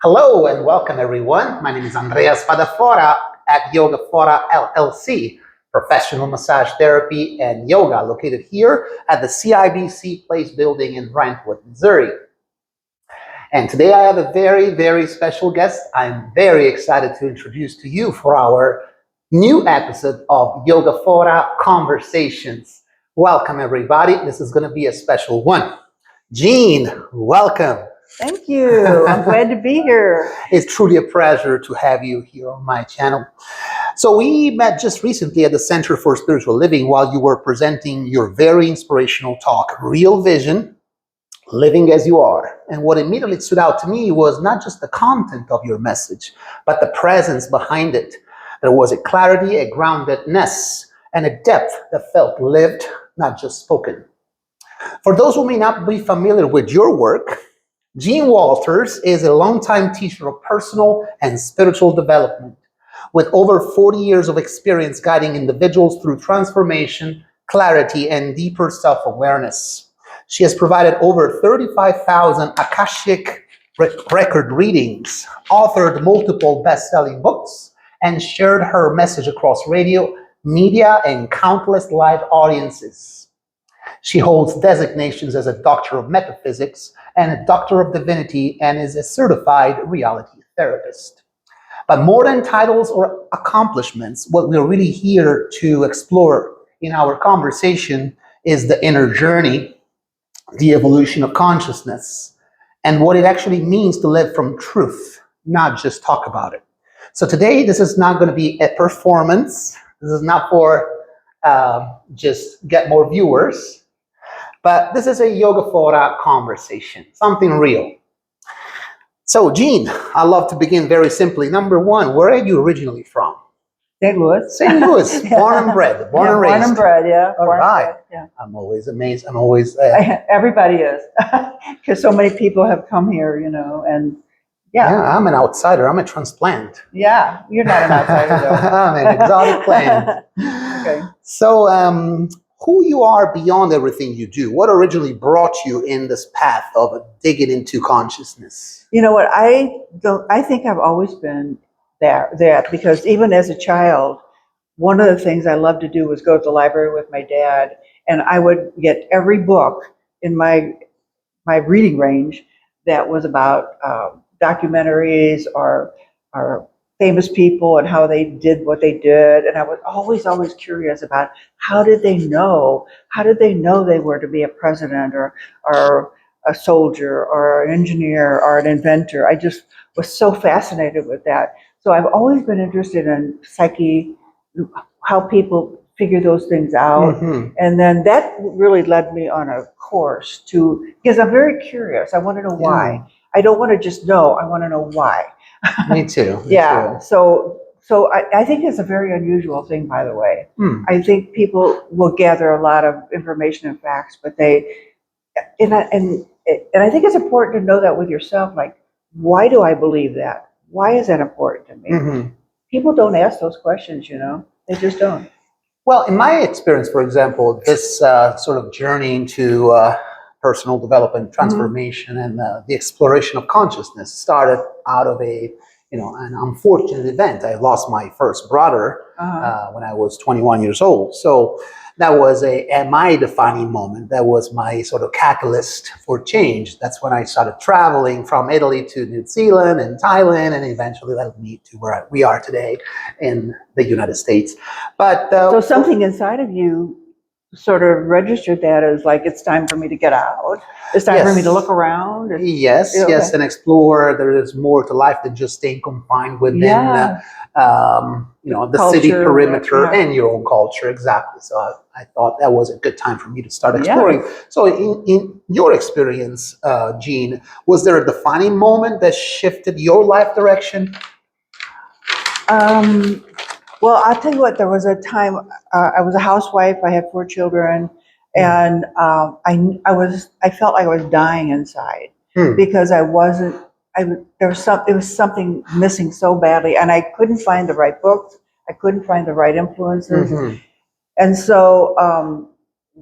Hello and welcome everyone. My name is Andreas Spadafora at Yogaphora LLC, professional massage therapy and yoga located here at the CIBC Place building in Brentwood, Missouri. And today I have a very, very special guest I'm very excited to introduce to you for our new episode of Yogaphora Conversations. Welcome everybody. This is going to be a special one. Jean, welcome. Thank you. I'm glad to be here. It's truly a pleasure to have you here on my channel. So we met just recently at the Center for Spiritual Living while you were presenting your very inspirational talk, Real Vision, Living as You Are. And what immediately stood out to me was not just the content of your message, but the presence behind it. There was a clarity, a groundedness, and a depth that felt lived, not just spoken. For those who may not be familiar with your work, Jean Walters is a longtime teacher of personal and spiritual development, with over 40 years of experience guiding individuals through transformation, clarity, and deeper self-awareness. She has provided over 35,000 Akashic Record readings, authored multiple best-selling books, and shared her message across radio, media, and countless live audiences. She holds designations as a Doctor of Metaphysics and a Doctor of Divinity and is a certified reality therapist. But more than titles or accomplishments, what we're really here to explore in our conversation is the inner journey, the evolution of consciousness, and what it actually means to live from truth, not just talk about it. So today, this is not going to be a performance. This is not for just get more viewers. But this is a Yogaphora conversation, something real. So, Jean, I love to begin very simply. Number one, where are you originally from? St. Louis. St. Louis, born and bred, born and raised. Born and bred, yeah. All right. Yeah. I'm always amazed. I'm always... Everybody is, because so many people have come here, and yeah, I'm an outsider. I'm a transplant. Yeah, you're not an outsider, though. I'm an exotic plant. Okay. So, who you are beyond everything you do. What originally brought you in this path of digging into consciousness? You know what? I think I've always been that because even as a child, one of the things I loved to do was go to the library with my dad, and I would get every book in my reading range that was about documentaries or famous people and how they did what they did. And I was always curious about how did they know they were to be a president or a soldier or an engineer or an inventor. I just was so fascinated with that. So I've always been interested in psyche, how people figure those things out. Mm-hmm. And then that really led me on a course because I'm very curious. I want to know why. I don't want to just know, I want to know why. Me too. Yeah. So I think it's a very unusual thing, by the way. I think people will gather a lot of information and facts, but and I think it's important to know that with yourself. Like, why do I believe that? Why is that important to me? Mm-hmm. People don't ask those questions, They just don't. Well, in my experience, for example, this sort of journey into personal development, transformation, and the exploration of consciousness started out of an unfortunate event. I lost my first brother when I was 21 years old. So that was my defining moment. That was my sort of catalyst for change. That's when I started traveling from Italy to New Zealand and Thailand, and eventually that led me to where we are today in the United States. But so something inside of you sort of registered that as like, it's time for me to get out. It's time for me to look around. Yes, and explore. There is more to life than just staying confined within, the culture, city perimeter and your own culture. Exactly. So I thought that was a good time for me to start exploring. Yeah. So in your experience, Jean, was there a defining moment that shifted your life direction? Well, I'll tell you what, there was a time, I was a housewife, I had 4 children, and I felt like I was dying inside because it was something missing so badly, and I couldn't find the right books, I couldn't find the right influences. Mm-hmm. And so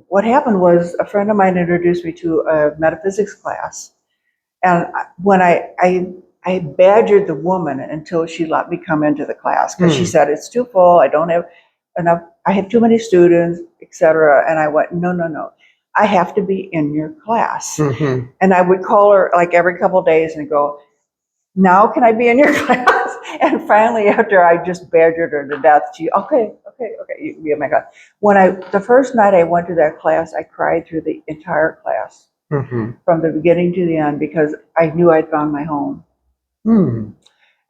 what happened was a friend of mine introduced me to a metaphysics class, and when I I badgered the woman until she let me come into the class because she said, it's too full. I don't have enough. I have too many students, etc. And I went, no, no, no. I have to be in your class. Mm-hmm. And I would call her like every couple of days and go, now can I be in your class? And finally, after I just badgered her to death, she, okay, you can be in my class. The first night I went to that class, I cried through the entire class, from the beginning to the end, because I knew I'd found my home.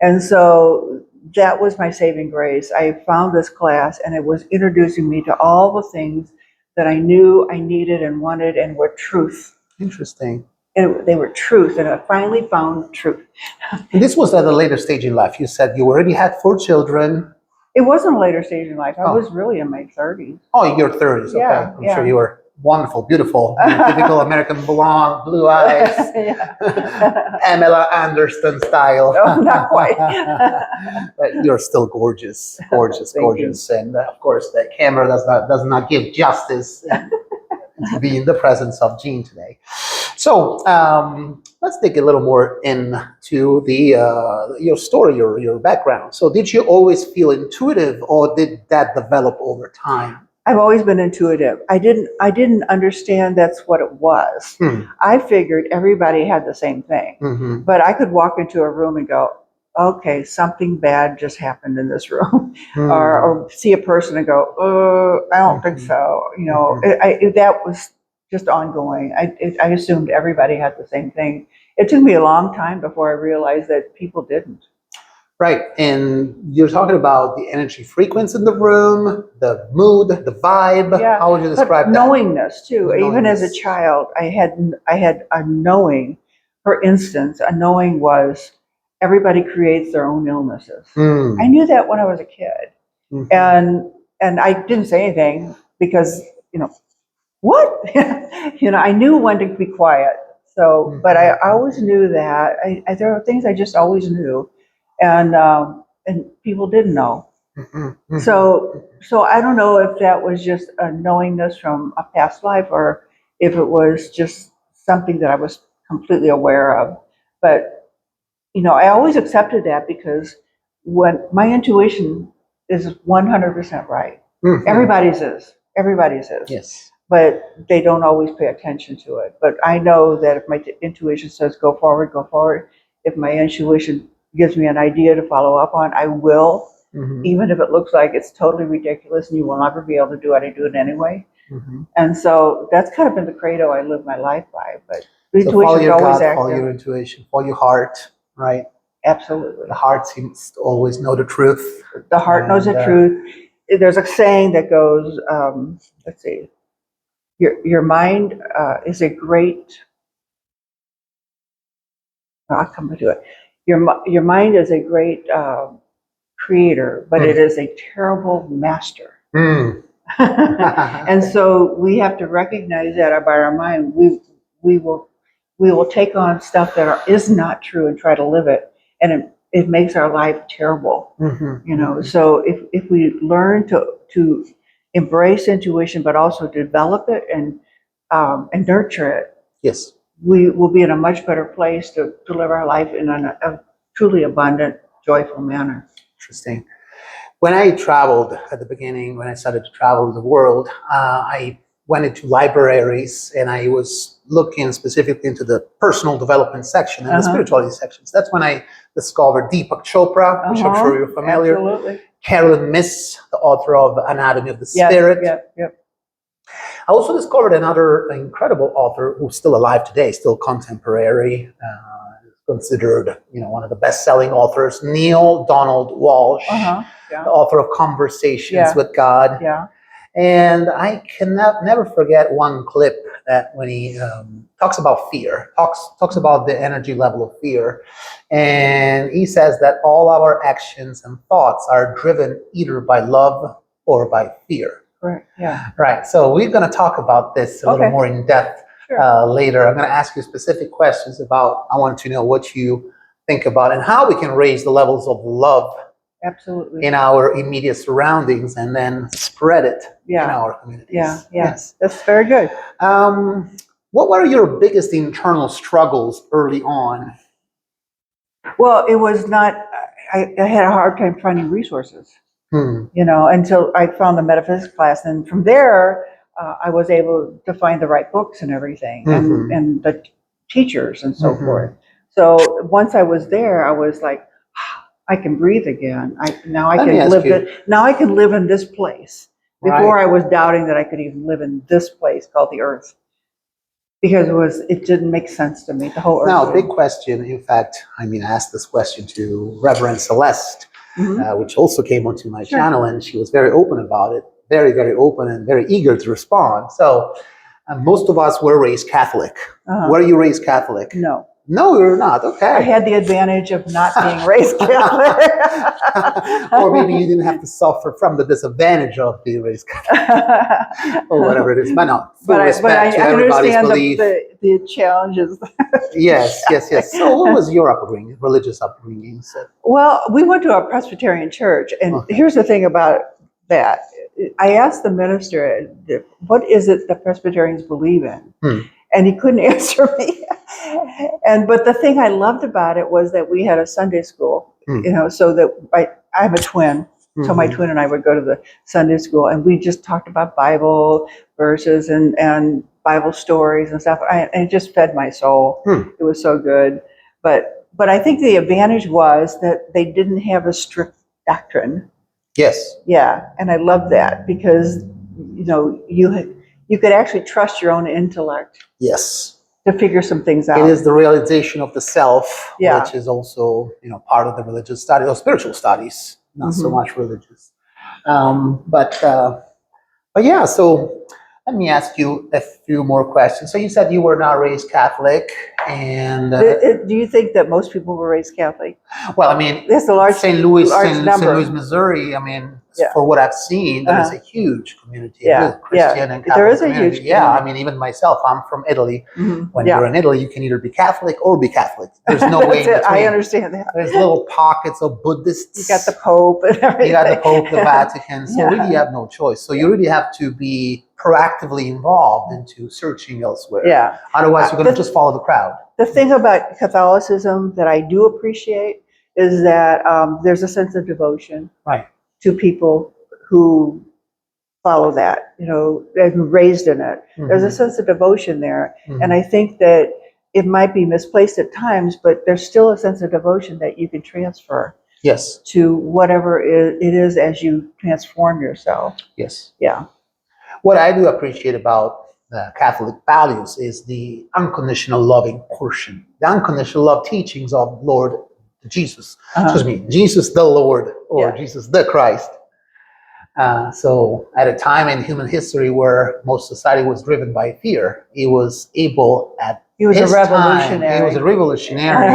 And so that was my saving grace. I found this class, and it was introducing me to all the things that I knew I needed and wanted and were truth. Interesting. And they were truth, and I finally found truth. And this was at a later stage in life. You said you already had 4 children. It wasn't a later stage in life. I was really in my 30s. Oh, in your 30s. Okay. Yeah, I'm sure you were wonderful, beautiful, typical American blonde, blue eyes, Pamela Anderson style. No, not quite. But you're still gorgeous, gorgeous. And of course, the camera does not give justice to be in the presence of Jean today. So let's dig a little more into your story, your background. So did you always feel intuitive, or did that develop over time? I've always been intuitive. I didn't understand that's what it was. I figured everybody had the same thing, but I could walk into a room and go, okay, something bad just happened in this room, or see a person and go, I don't think so. You know, that was just ongoing. I assumed everybody had the same thing. It took me a long time before I realized that people didn't. Right, and you're talking about the energy frequency in the room, the mood, the vibe. Yeah. How would you describe that? Knowingness too. Even as a child, I had a knowing. For instance, a knowing was everybody creates their own illnesses. I knew that when I was a kid, and I didn't say anything because what I knew when to be quiet. So, but I always knew that there are things I just always knew. And people didn't know. So I don't know if that was just a knowingness from a past life, or if it was just something that I was completely aware of. But I always accepted that, because when my intuition is 100% right, everybody's is. Yes. But they don't always pay attention to it. But I know that if my intuition says go forward, go forward. If my intuition gives me an idea to follow up on, I will, even if it looks like it's totally ridiculous and you will never be able to do it, I do it anyway. And so that's kind of been the credo I live my life by. But intuition is always active. Follow your intuition, follow your heart, right? Absolutely. The heart seems to always know the truth. The heart knows the truth. There's a saying that goes, let's see, your mind is a great, I'll come to it. Your mind is a great creator, but it is a terrible master. And so we have to recognize that about our mind. We will take on stuff that is not true and try to live it, and it makes our life terrible. So if we learn to embrace intuition, but also develop it and nurture it, yes, we will be in a much better place to live our life in a truly abundant, joyful manner. Interesting. When I traveled at the beginning, when I started to travel the world, I went into libraries, and I was looking specifically into the personal development section and the spirituality sections. That's when I discovered Deepak Chopra, which I'm sure you're familiar. Absolutely. Carolyn Myss, the author of Anatomy of the Spirit. Yep. I also discovered another incredible author who's still alive today, still contemporary, considered one of the best-selling authors, Neil Donald Walsh, the author of Conversations with God. Yeah. And I can never forget one clip that when he talks about fear, talks about the energy level of fear, and he says that all our actions and thoughts are driven either by love or by fear. Right. Yeah. Right. So we're going to talk about this a little more in depth later. I'm going to ask you specific questions about. I want to know what you think about and how we can raise the levels of love. Absolutely. In our immediate surroundings, and then spread it in our communities. Yes. That's very good. What were your biggest internal struggles early on? Well, it was not, I had a hard time finding resources, Hmm. until I found the metaphysics class. And from there, I was able to find the right books and everything, Mhm. and the teachers and so Mhm. forth. So once I was there, I was like, I can breathe again. Now I Let me can ask live you, now I can live in this place. Before right? I was doubting that I could even live in this place called the earth, because it didn't make sense to me. The whole earth Now, big didn't. question. In fact, I asked this question to Reverend Celeste, Mhm. which also came onto my Sure. channel, and she was very open about it, very, very open and very eager to respond. So, most of us were raised Catholic. Uh-huh. Were you raised Catholic? No. No, you're not. I Okay. had the advantage of not being raised Catholic. Or maybe you didn't have to suffer from the disadvantage of being raised Catholic, or whatever it is. But no, full respect to I everybody's understand belief. the challenges. Yes, yes, yes. So, what was your upbringing, religious upbringing? So, Well, we went to a Presbyterian church, and okay. here's the thing about that. I asked the minister, what is it the Presbyterians believe in? Hmm. And he couldn't answer me. But the thing I loved about it was that we had a Sunday school, so that I have a twin. So my Mhm. twin and I would go to the Sunday school, and we just talked about Bible verses and Bible stories and stuff. And it just fed my soul. Hmm. It was so good. But I think the advantage was that they didn't have a strict doctrine. Yes, Yeah, and I love that because you could actually trust your own intellect yes. to figure some things It out. is the realization of the self, Yeah. which is also, part of the religious study or spiritual studies, not so Mhm. much religious. But yeah, so let me ask you a few more questions. So you said you were not raised Catholic, and Do you think that most people were raised Catholic? well, That's a large St. number. Louis, Missouri. Yeah. For what I've seen, there is Uh-huh. a huge community, a Yeah, good Christian and there Catholic is a community. huge Yeah, community. even myself, I'm from Italy. Mhm. When Yeah. you're in Italy, you can either be Catholic or be Catholic. There's no way in That's it. I between. understand that. There's little pockets of Buddhists. You got the Pope and everything. You got the Pope, the Vatican. So Yeah. really, you have no choice. So you really have to be proactively involved into searching elsewhere. Yeah. Otherwise, you're going to just follow the crowd. The thing about Catholicism that I do appreciate is that there's a sense of devotion, right, to people who follow that, and who are raised in it. Mm-hmm. There's a sense of devotion there. Mm-hmm. And I think that it might be misplaced at times, but there's still a sense of devotion that you can transfer. Yes. To whatever it is as you transform yourself. Yes. Yeah. What I do appreciate about Catholic values is the unconditional loving portion, the unconditional love teachings of Lord Jesus. Excuse me, Jesus the Lord, or Jesus the Christ. So at a time in human history where most society was driven by fear, he was able he was a revolutionary. He was a revolutionary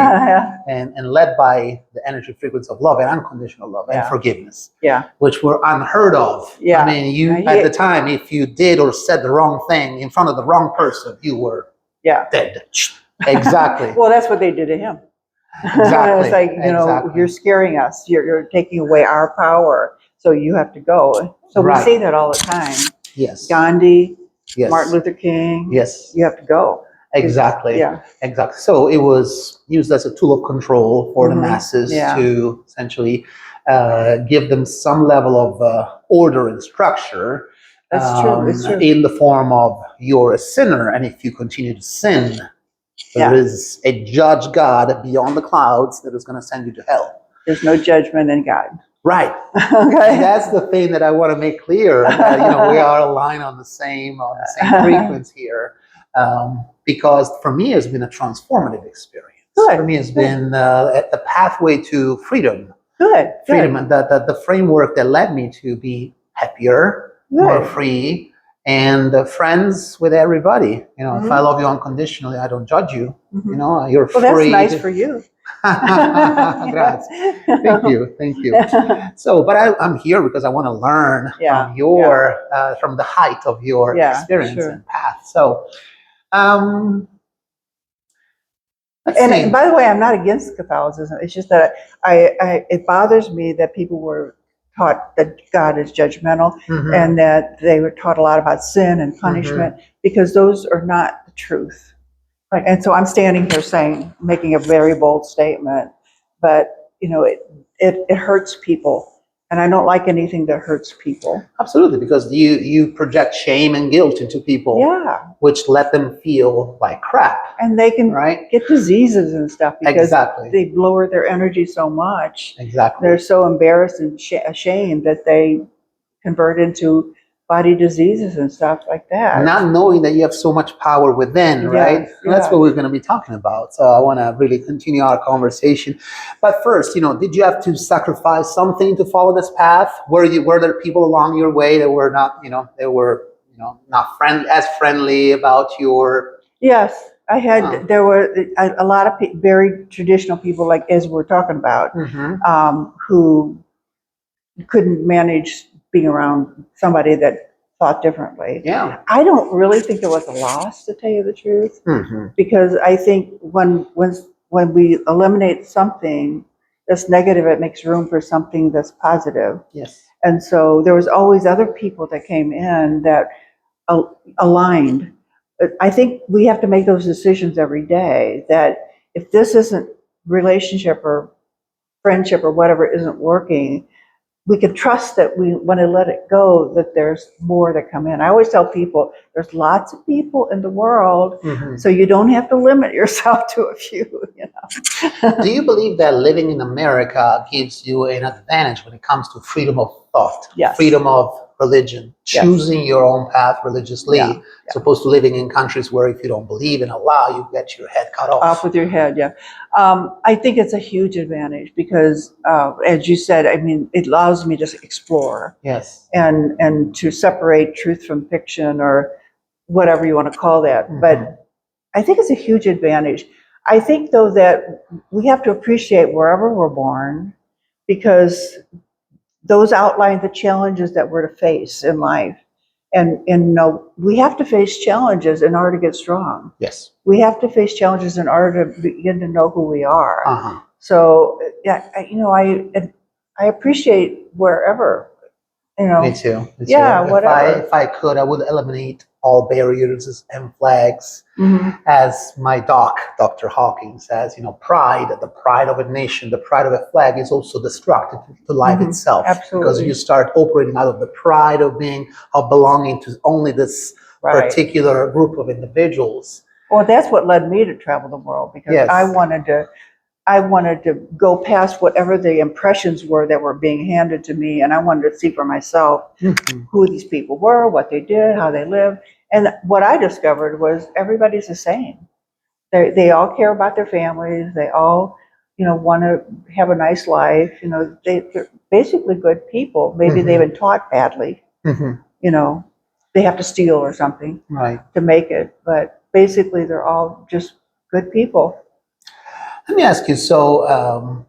and led by the energy frequency of love and unconditional love and forgiveness, which were unheard of. Yeah. At the time, if you did or said the wrong thing in front of the wrong person, you were dead. Exactly. Well, that's what they did to him. Exactly. It's like, you're scaring us. You're taking away our power. So you have to go. So we see that all the time. Yes. Gandhi, Martin Luther King. Yes. You have to go. Exactly. Yeah. Exactly. So it was used as a tool of control for the masses to essentially give them some level of order and structure. That's true. It's true. In the form of you're a sinner, and if you continue to sin, there is a judge God beyond the clouds that is going to send you to hell. There's no judgment in God. Right. Okay. And that's the thing that I want to make clear. We are aligned on the same frequency here. Because for me, it's been a transformative experience. Good. For me, it's been the pathway to freedom. Good. Freedom, and the framework that led me to be happier, more free, and friends with everybody. If I love you unconditionally, I don't judge you. You're free. Well, that's nice for you. Thank you. So, but I'm here because I want to learn from from the height of your experience and path. So, and by the way, I'm not against Catholicism. It's just that it bothers me that people were taught that God is judgmental, and that they were taught a lot about sin and punishment, because those are not the truth. Right. And so I'm standing here making a very bold statement but it hurts people. And I don't like anything that hurts people. Absolutely, because you project shame and guilt into people, Yeah. which let them feel like crap. And they can right? get diseases and stuff because Exactly. they lower their energy so much. Exactly. They're so embarrassed and ashamed that they convert into body diseases and stuff like that. Not knowing that you have so much power within, right? Yes, And that's yes. what we're going to be talking about. So I want to really continue our conversation. But first, did you have to sacrifice something to follow this path? Were there people along your way that were not, not as friendly about your? Yes, I had. There were a lot of very traditional people, like as we're talking about, who couldn't manage being around somebody that thought differently. Yeah. I don't really think there was a loss, to tell you the truth, because I think when we eliminate something that's negative, it makes room for something that's positive. Yes. And so there was always other people that came in that aligned. I think we have to make those decisions every day, that if this isn't relationship or friendship or whatever isn't working, we can trust that we want to let it go, that there's more that come in. I always tell people there's lots of people in the world, so you don't have to limit yourself to a few. Do you believe that living in America gives you an advantage when it comes to freedom of thought, Yes. freedom of religion, choosing your own path religiously, as opposed to living in countries where if you don't believe in Allah, you get your head cut off? Off with your head, yeah. I think it's a huge advantage because, as you said, I mean, it allows me to explore. Yes. And to separate truth from fiction or whatever you want to call that. But I think it's a huge advantage. I think, though, that we have to appreciate wherever we're born, because those outline the challenges that we're to face in life. And we have to face challenges in order to get strong. Yes. We have to face challenges in order to begin to know who we are. So, I appreciate wherever, Me too. Yeah, whatever. If I could, I would eliminate all barriers and flags. As my Dr. Hawking says, pride, the pride of a nation, the pride of a flag is also destructive to life itself. Absolutely. Because you start operating out of the pride of belonging to only this particular group of individuals. Well, that's what led me to travel the world, because I wanted to go past whatever the impressions were that were being handed to me, and I wanted to see for myself who these people were, what they did, how they lived. And what I discovered was everybody's the same. They all care about their families. They all, want to have a nice life. They're basically good people. Maybe they've been taught badly. They have to steal or something to make it. But basically, they're all just good people. Let me ask you, so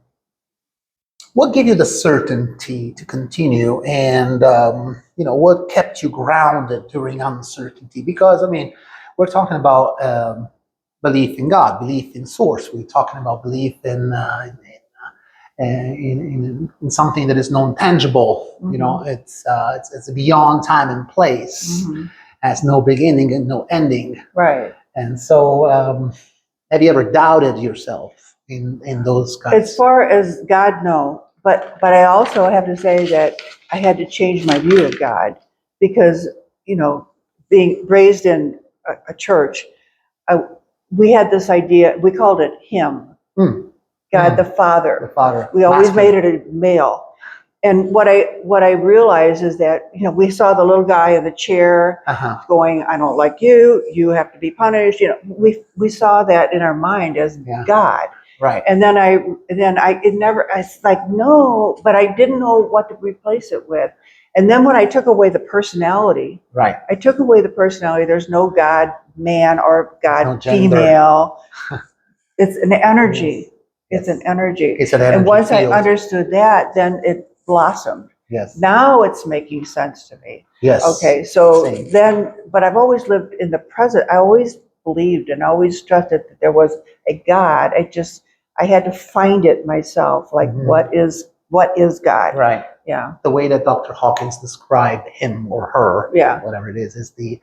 what gave you the certainty to continue, and what kept you grounded during uncertainty? Because we're talking about belief in God, belief in Source. We're talking about belief in something that is non-tangible. It's beyond time and place, has no beginning and no ending. Right. And so, have you ever doubted yourself in those kinds? As far as God, no. But I also have to say that I had to change my view of God, because, being raised in a church, we had this idea, we called it Him, God the Father. The Father. We always made it a male. And what I realized is that, we saw the little guy in the chair going, I don't like you, you have to be punished. We saw that in our mind as God. Right. And then I was like, no, but I didn't know what to replace it with. And then when I took away the personality, there's no God man or God female. It's an energy. It's an energy. It's an energy. And once I understood that, then it blossomed. Yes. Now it's making sense to me. Yes. Okay. So then, but I've always lived in the present. I always believed and always trusted that there was a God. I had to find it myself. Like, what is God? Right. Yeah. The way that Dr. Hawkins described him or her, whatever it is the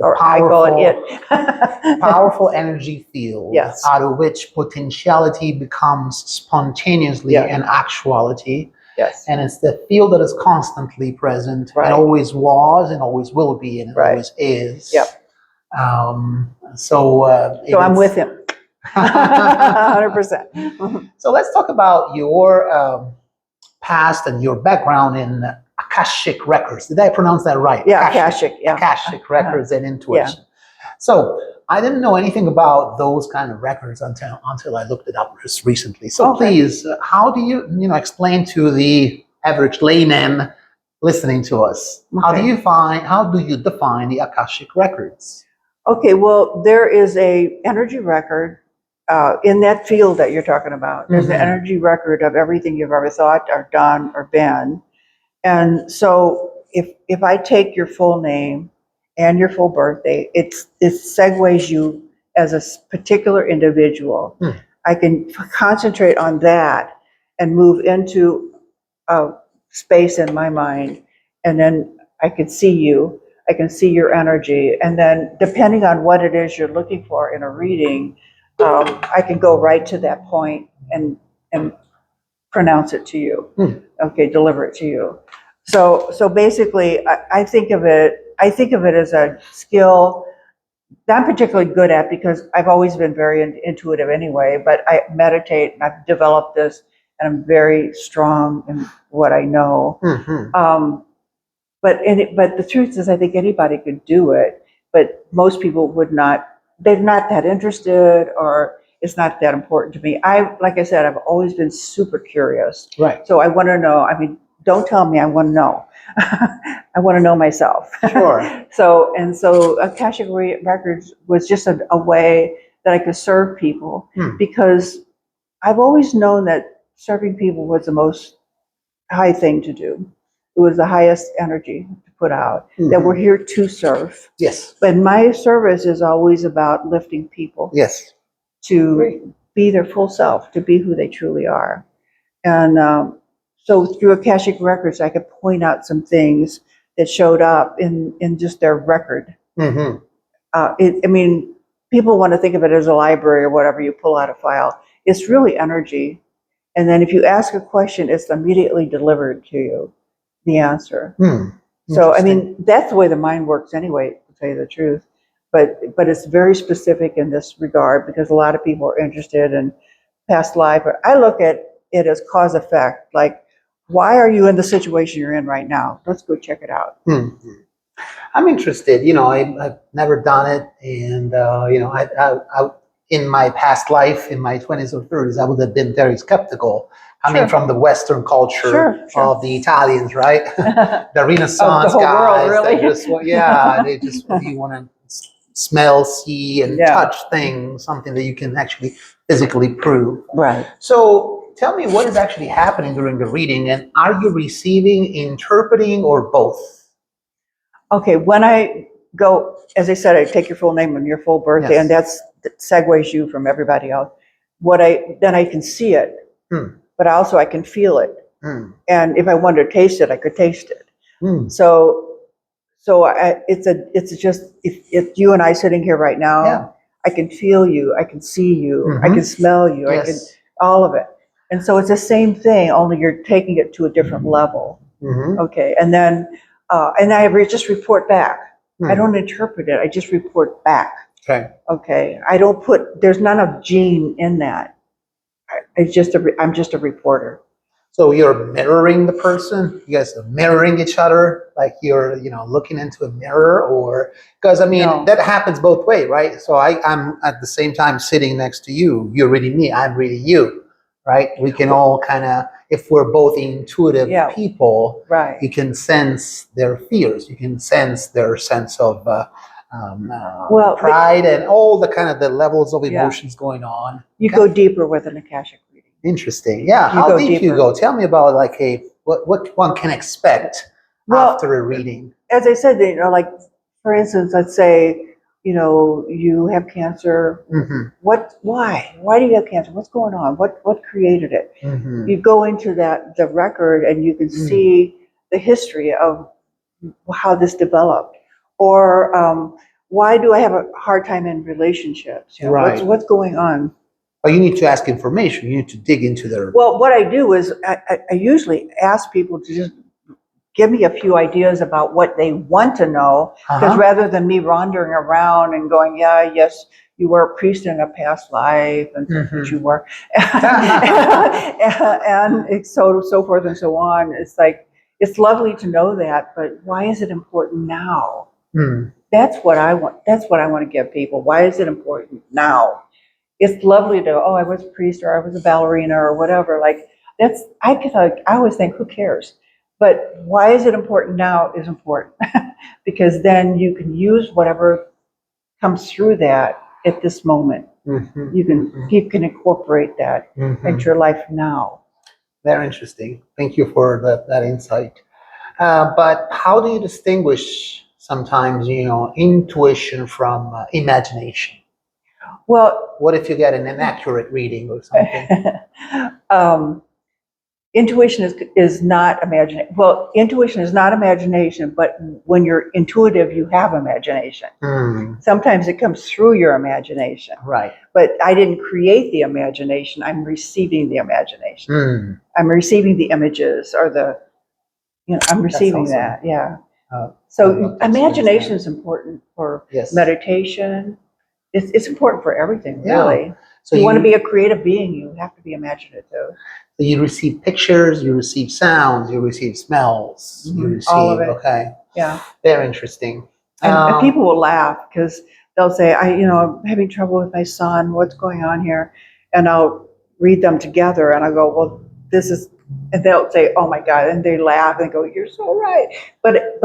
or I call it it. Powerful energy field, Yes. out of which potentiality becomes spontaneously Yes. an actuality. Yes. And it's the field that is constantly present, Right. and always was, and always will be, and it Right. always is. Yep. So I'm with him. 100%. So let's talk about your past and your background in Akashic Records. Did I pronounce that right? Yeah, Akashic. Yeah. Akashic Records and intuition. So I didn't know anything about those kind of records until I looked it up just recently. So please, how do you explain to the average layman listening to us? How do you define the Akashic Records? Okay, well, there is a energy record in that field that you're talking about. There's an energy record of everything you've ever thought or done or been. And so if I take your full name and your full birthday, it segues you as a particular individual. I can concentrate on that and move into a space in my mind, and then I can see you. I can see your energy, and then depending on what it is you're looking for in a reading, I can go right to that point and pronounce it to you. Okay, deliver it to you. So basically, I think of it as a skill that I'm particularly good at because I've always been very intuitive anyway. But I meditate, and I've developed this, and I'm very strong in what I know. But the truth is, I think anybody could do it, but most people would not. They're not that interested, or it's not that important to me. Like I said, I've always been super curious. Right. So I want to know. I mean, don't tell me. I want to know. I want to know myself. Sure. So Akashic Records was just a way that I could serve people because I've always known that serving people was the most high thing to do. It was the highest energy to put out, that we're here to serve. Yes. But my service is always about lifting people. Yes. To be their full self, to be who they truly are. And so through Akashic Records, I could point out some things that showed up in just their record. I mean, people want to think of it as a library or whatever, you pull out a file. It's really energy. And then if you ask a question, it's immediately delivered to you, the answer. So, I mean, that's the way the mind works anyway, to tell you the truth. But it's very specific in this regard because a lot of people are interested in past life. I look at it as cause effect. Like, why are you in the situation you're in right now? Let's go check it out. I'm interested. I've never done it, and I in my past life, in my 20s or 30s, I would have been very skeptical. Coming from the Western culture of the Italians, right? The Renaissance the whole guys, world, really? they just really want to smell, see, and touch things, something that you can actually physically prove. Right. So tell me what is actually happening during the reading, and are you receiving, interpreting, or both? Okay, when I go, as I said, I take your full name and your full birthday, and that segues you from everybody else. Then I can see it. But also I can feel it. And if I wanted to taste it, I could taste it. So it's just, if you and I sitting here right now, I can feel you, I can see you, I can smell you, I can, all of it. And so it's the same thing, only you're taking it to a different level. Okay, and then, and I just report back. I don't interpret it, I just report back. Okay, I don't there's none of Gene in that. I'm just a reporter. So you're mirroring the person? You guys are mirroring each other, like you're, looking into a mirror, or because I mean that happens both ways, right? So I'm at the same time sitting next to you. You're reading me. I'm reading you, right? We can all kind of, if we're both intuitive people, right? You can sense their fears. You can sense their sense of pride and all the kind of the levels of emotions going on. You go deeper with an Akashic reading. Interesting. Yeah. How deep you go? Tell me about what one can expect after a reading. As I said, like for instance, let's say you have cancer. Why do you have cancer? What's going on? What created it? You go into the record and you can see the history of how this developed. Or why do I have a hard time in relationships? You know, Right. what's going on? But you need to ask information. You need to dig into their. Well, what I do is I usually ask people to just give me a few ideas about what they want to know, because rather than me wandering around and going, yeah, yes, you were a priest in a past life, and which you were, and so forth and so on. It's like, it's lovely to know that, but why is it important now? That's what I want. That's what I want to give people. Why is it important now? It's lovely to, oh, I was a priest or I was a ballerina or whatever. Like, that's, I always think, who cares? But why is it important now is important, because then you can use whatever comes through that at this moment. You can incorporate that into your life now. Very interesting. Thank you for that insight. But how do you distinguish sometimes, intuition from imagination? Well, What if you get an inaccurate reading or something? Intuition is not imagination. Well, intuition is not imagination, but when you're intuitive, you have imagination. Sometimes it comes through your imagination. Right. But I didn't create the imagination. I'm receiving the imagination. I'm receiving the images or I'm receiving that. Yeah. So imagination is important for meditation. It's important for everything, really. Yeah. So you want to be a creative being, you have to be imaginative. So you receive pictures, you receive sounds, you receive smells, you receive all of it. Okay. Yeah. Very interesting. And people will laugh because they'll say, I'm having trouble with my son. What's going on here? And I'll read them together, and I go, well, this is. And they'll say, oh my God, and they laugh and go, you're so right. But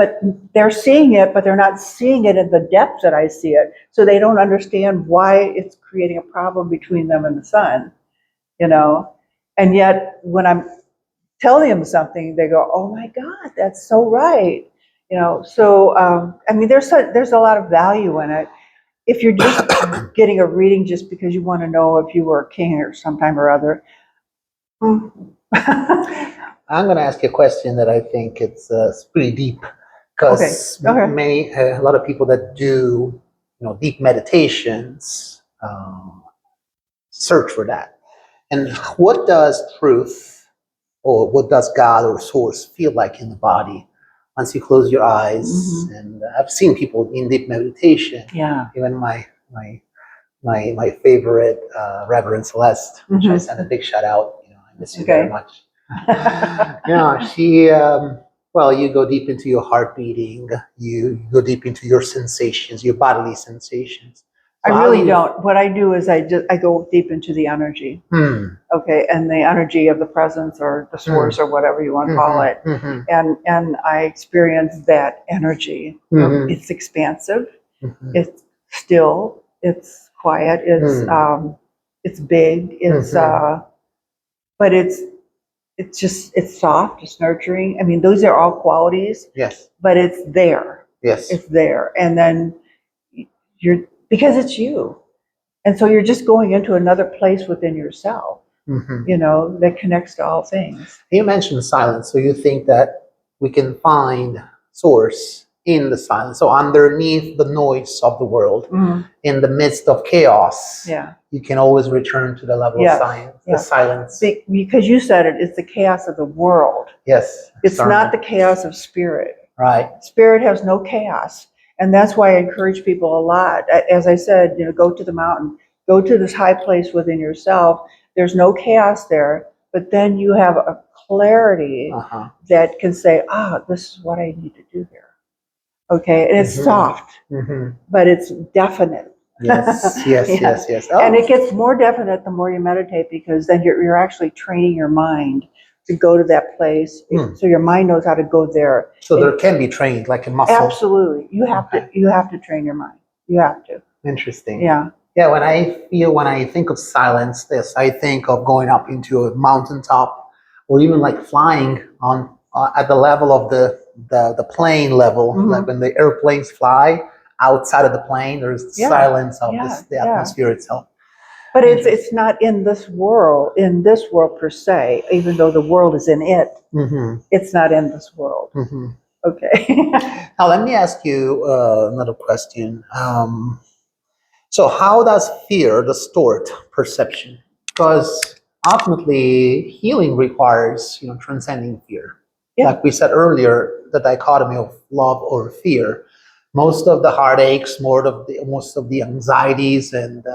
they're seeing it, but they're not seeing it in the depth that I see it. So they don't understand why it's creating a problem between them and the son, And yet when I'm telling them something, they go, oh my God, that's so right. So, there's a lot of value in it. If you're just getting a reading just because you want to know if you were a king or sometime or other, I'm going to ask you a question that I think it's pretty deep, because a lot of people that do deep meditations search for that. And what does truth, or what does God or source feel like in the body once you close your eyes? And I've seen people in deep meditation. Yeah. Even my favorite Reverend Celeste, which I send a big shout out. I miss you very much. She, you go deep into your heart beating, you go deep into your sensations, your bodily sensations. So I really don't. What I do is I go deep into the energy. Okay, and the energy of the presence or the source or whatever you want to call it. And I experience that energy. It's expansive. It's still. It's quiet. It's big. It's but it's soft. It's nurturing. Those are all qualities. Yes. But it's there. Yes. It's there, and then because it's you. And so you're just going into another place within yourself, that connects to all things. You mentioned silence. So you think that we can find source in the silence. So underneath the noise of the world, in the midst of chaos, you can always return to the level of science, the silence. Because you said it, it's the chaos of the world. Yes. It's not the chaos of spirit. Right. Spirit has no chaos. And that's why I encourage people a lot. As I said, go to the mountain, go to this high place within yourself. There's no chaos there, but then you have a clarity that can say, this is what I need to do here. Okay, and it's soft, but it's definite. Yes, yes. Oh. And it gets more definite the more you meditate, because then you're actually training your mind to go to that place, so your mind knows how to go there. So there can be trained like a muscle. Absolutely, you have to train your mind. You have to. Interesting. Yeah. Yeah. When I think of silence, I think of going up into a mountaintop, or even like flying on at the level of the plane level, like when the airplanes fly outside of the plane. There's silence of the atmosphere itself. But it's not in this world per se, even though the world is in it. It's not in this world. Okay. Now, let me ask you another question. So how does fear distort perception? Because ultimately, healing requires, transcending fear. Yeah. Like we said earlier, the dichotomy of love or fear. Most of the heartaches, most of the anxieties and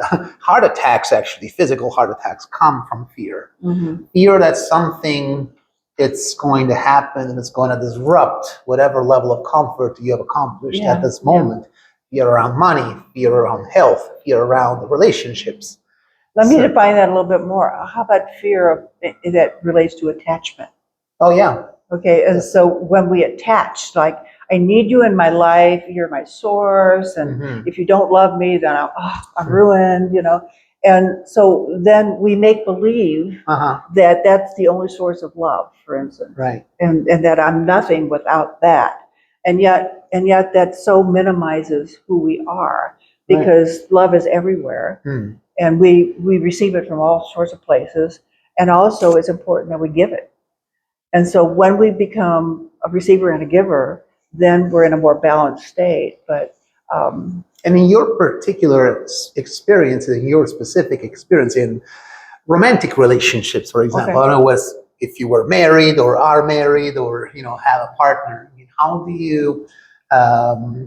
heart attacks, actually, physical heart attacks, come from fear. Mm-hmm. Fear that something it's going to happen and it's going to disrupt whatever level of comfort you have accomplished at this moment. Fear around money, fear around health, fear around relationships. Let me define that a little bit more. How about fear of that relates to attachment? Oh yeah. Okay, and so when we attach, like I need you in my life, you're my source, and if you don't love me, then I'm ruined, And so then we make believe that that's the only source of love, for instance, right? And that I'm nothing without that, and yet that so minimizes who we are because love is everywhere, and we receive it from all sorts of places, and also it's important that we give it. And so when we become a receiver and a giver, then we're in a more balanced state. But and in your particular experience, in your specific experience in romantic relationships, for example, I don't know if you were married or are married or have a partner. I mean, how do you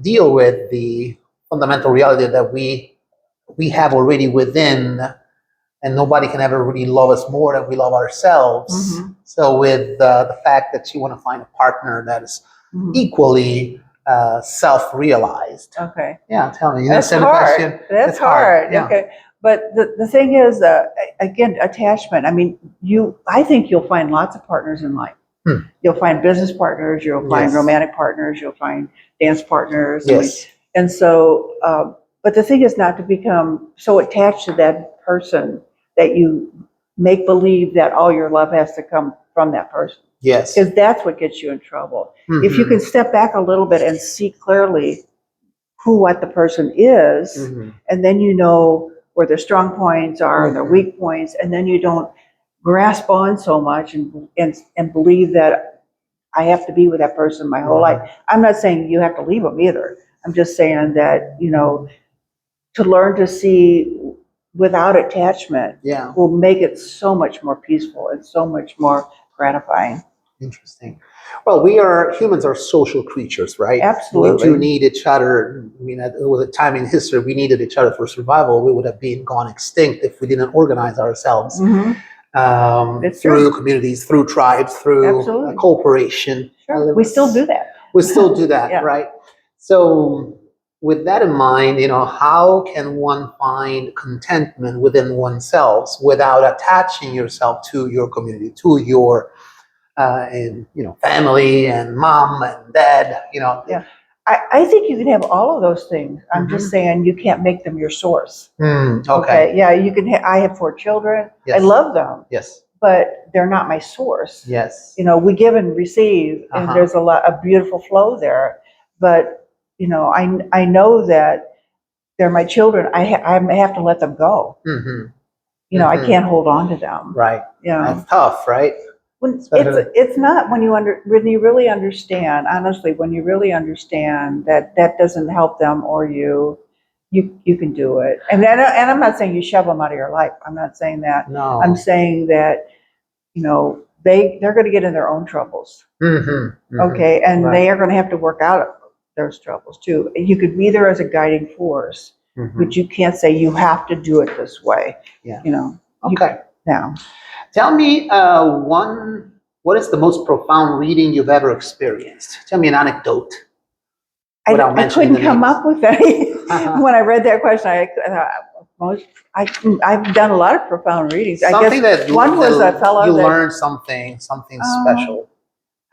deal with the fundamental reality that we have already within? And nobody can ever really love us more than we love ourselves. So with the fact that you want to find a partner that is equally self-realized. Okay. Yeah, tell me. That's hard. That's hard. Yeah. Okay. But the thing is, again, attachment. I mean, I think you'll find lots of partners in life. You'll find business partners. You'll find romantic partners. You'll find dance partners. Yes. And so, but the thing is not to become so attached to that person that you make believe that all your love has to come from that person. Yes. Because that's what gets you in trouble. If you can step back a little bit and see clearly what the person is, and then you know where their strong points are and their weak points, and then you don't grasp on so much and believe that I have to be with that person my whole life. I'm not saying you have to leave them either. I'm just saying that, to learn to see without attachment will make it so much more peaceful and so much more gratifying. Interesting. Well, humans are social creatures, right? Absolutely. We do need each other. I mean, there was a time in history we needed each other for survival. We would have been gone extinct if we didn't organize ourselves through communities, through tribes, through cooperation. Sure. We still do that. We still do that, right? So with that in mind, how can one find contentment within oneself without attaching yourself to your community, to your family and mom and dad, Yeah. I think you can have all of those things. I'm just saying you can't make them your source. Okay. Yeah, you can. I have 4 children. Yes. I love them. Yes. But they're not my source. Yes. We give and receive, and there's a beautiful flow there. But I know that they're my children. I have to let them go. I can't hold on to them. Right. That's tough, right? It's not when you really understand, honestly, when you really understand that doesn't help them or you can do it. And I'm not saying you shove them out of your life. I'm not saying that. No. I'm saying that, they're going to get in their own troubles. Okay. And they are going to have to work out those troubles too. You could be there as a guiding force, but you can't say you have to do it this way. Yeah. Okay. Now. Tell me what is the most profound reading you've ever experienced? Tell me an anecdote. I couldn't come up with any. When I read that question, I've done a lot of profound readings. Something I guess one was a fellow you learned something special.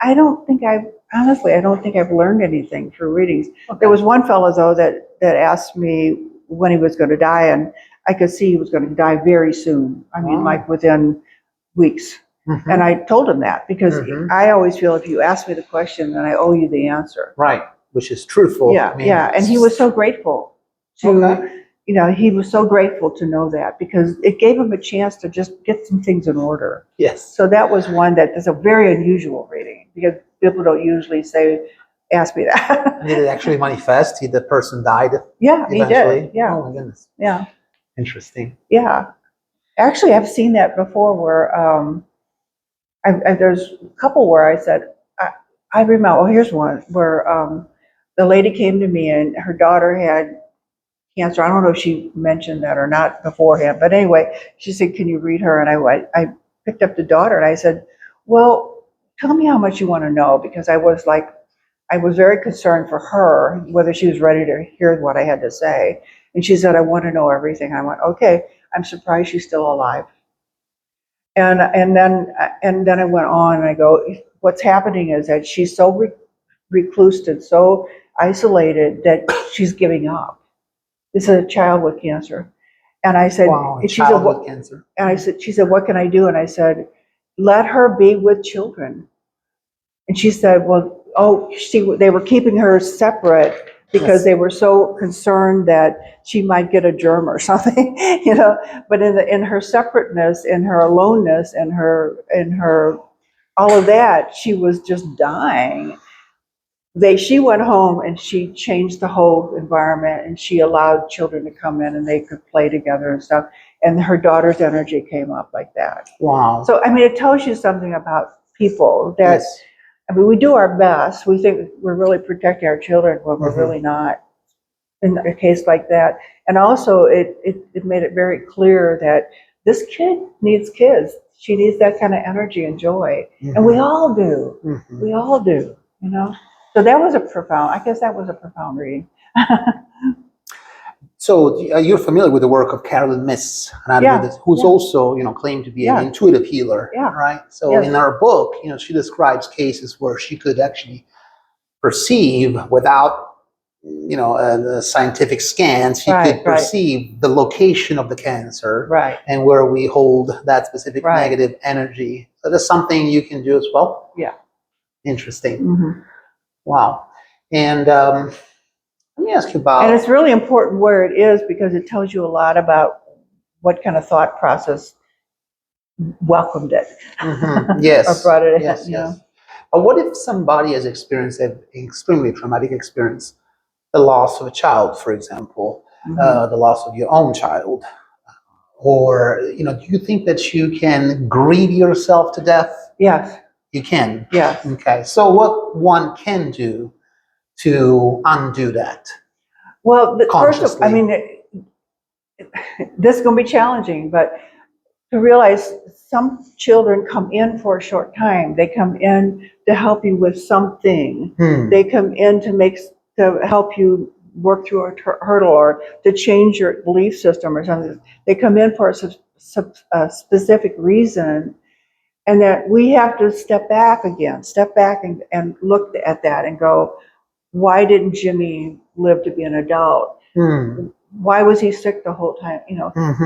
I don't think I've learned anything through readings. Okay. There was one fellow though that asked me when he was going to die, and I could see he was going to die very soon. I mean, like within weeks. And I told him that because I always feel if you ask me the question, then I owe you the answer. Right. Which is truthful. Yeah. And he was so grateful he was so grateful to know that because it gave him a chance to just get some things in order. Yes. So that was one that is a very unusual reading because people don't usually say, ask me that. Did it actually manifest? The person died Yeah, he eventually? did. Yeah. Oh my goodness. Yeah. Interesting. Yeah. Actually, I've seen that before where there's a couple where I said, I remember, well, here's one where the lady came to me and her daughter had cancer. I don't know if she mentioned that or not beforehand, but anyway, she said, can you read her? And I picked up the daughter and I said, well, tell me how much you want to know, because I was very concerned for her, whether she was ready to hear what I had to say. And she said, I want to know everything. I went, okay, I'm surprised she's still alive. And then I went on and I go, what's happening is that she's so reclused and so isolated that she's giving up. This is a child with cancer. And I said, Wow, and she child said, with cancer. and I said, she said, what can I do? And I said, let her be with children. And she said, well, they were keeping her separate because Yes. they were so concerned that she might get a germ or something, But in her separateness, in her aloneness, in her all of that, she was just dying. She went home and she changed the whole environment, and she allowed children to come in and they could play together and stuff. And her daughter's energy came up like that. Wow. So, I mean, it tells you something about people that, Yes. I mean, we do our best. We think we're really protecting our children, but we're really not in a case like that. And also, it made it very clear that this kid needs kids. She needs that kind of energy and joy. And we all do. We all do, So that was I guess that was a profound reading. So you're familiar with the work of Carolyn Myss, who's also, claimed to be an intuitive healer, right? So in her book, she describes cases where she could actually perceive without, the scientific scans, she could perceive the location of the cancer and where we hold that specific negative energy. So that's something you can do as well? Yeah. Interesting. Wow. And let me ask you about... And it's really important where it is, because it tells you a lot about what kind of thought process welcomed it. Yes. Or brought it in, yes. But what if somebody has experienced an extremely traumatic experience, the loss of a child, for example, the loss of your own child, or, do you think that you can grieve yourself to death? Yes. You can? Yes. Okay. So what one can do to undo that? Well, first of all, I mean, this is going to be challenging, but to realize some children come in for a short time. They come in to help you with something. They come in to help you work through a hurdle or to change your belief system or something. They come in for a specific reason, and that we have to step back and look at that and go, why didn't Jimmy live to be an adult? Why was he sick the whole time?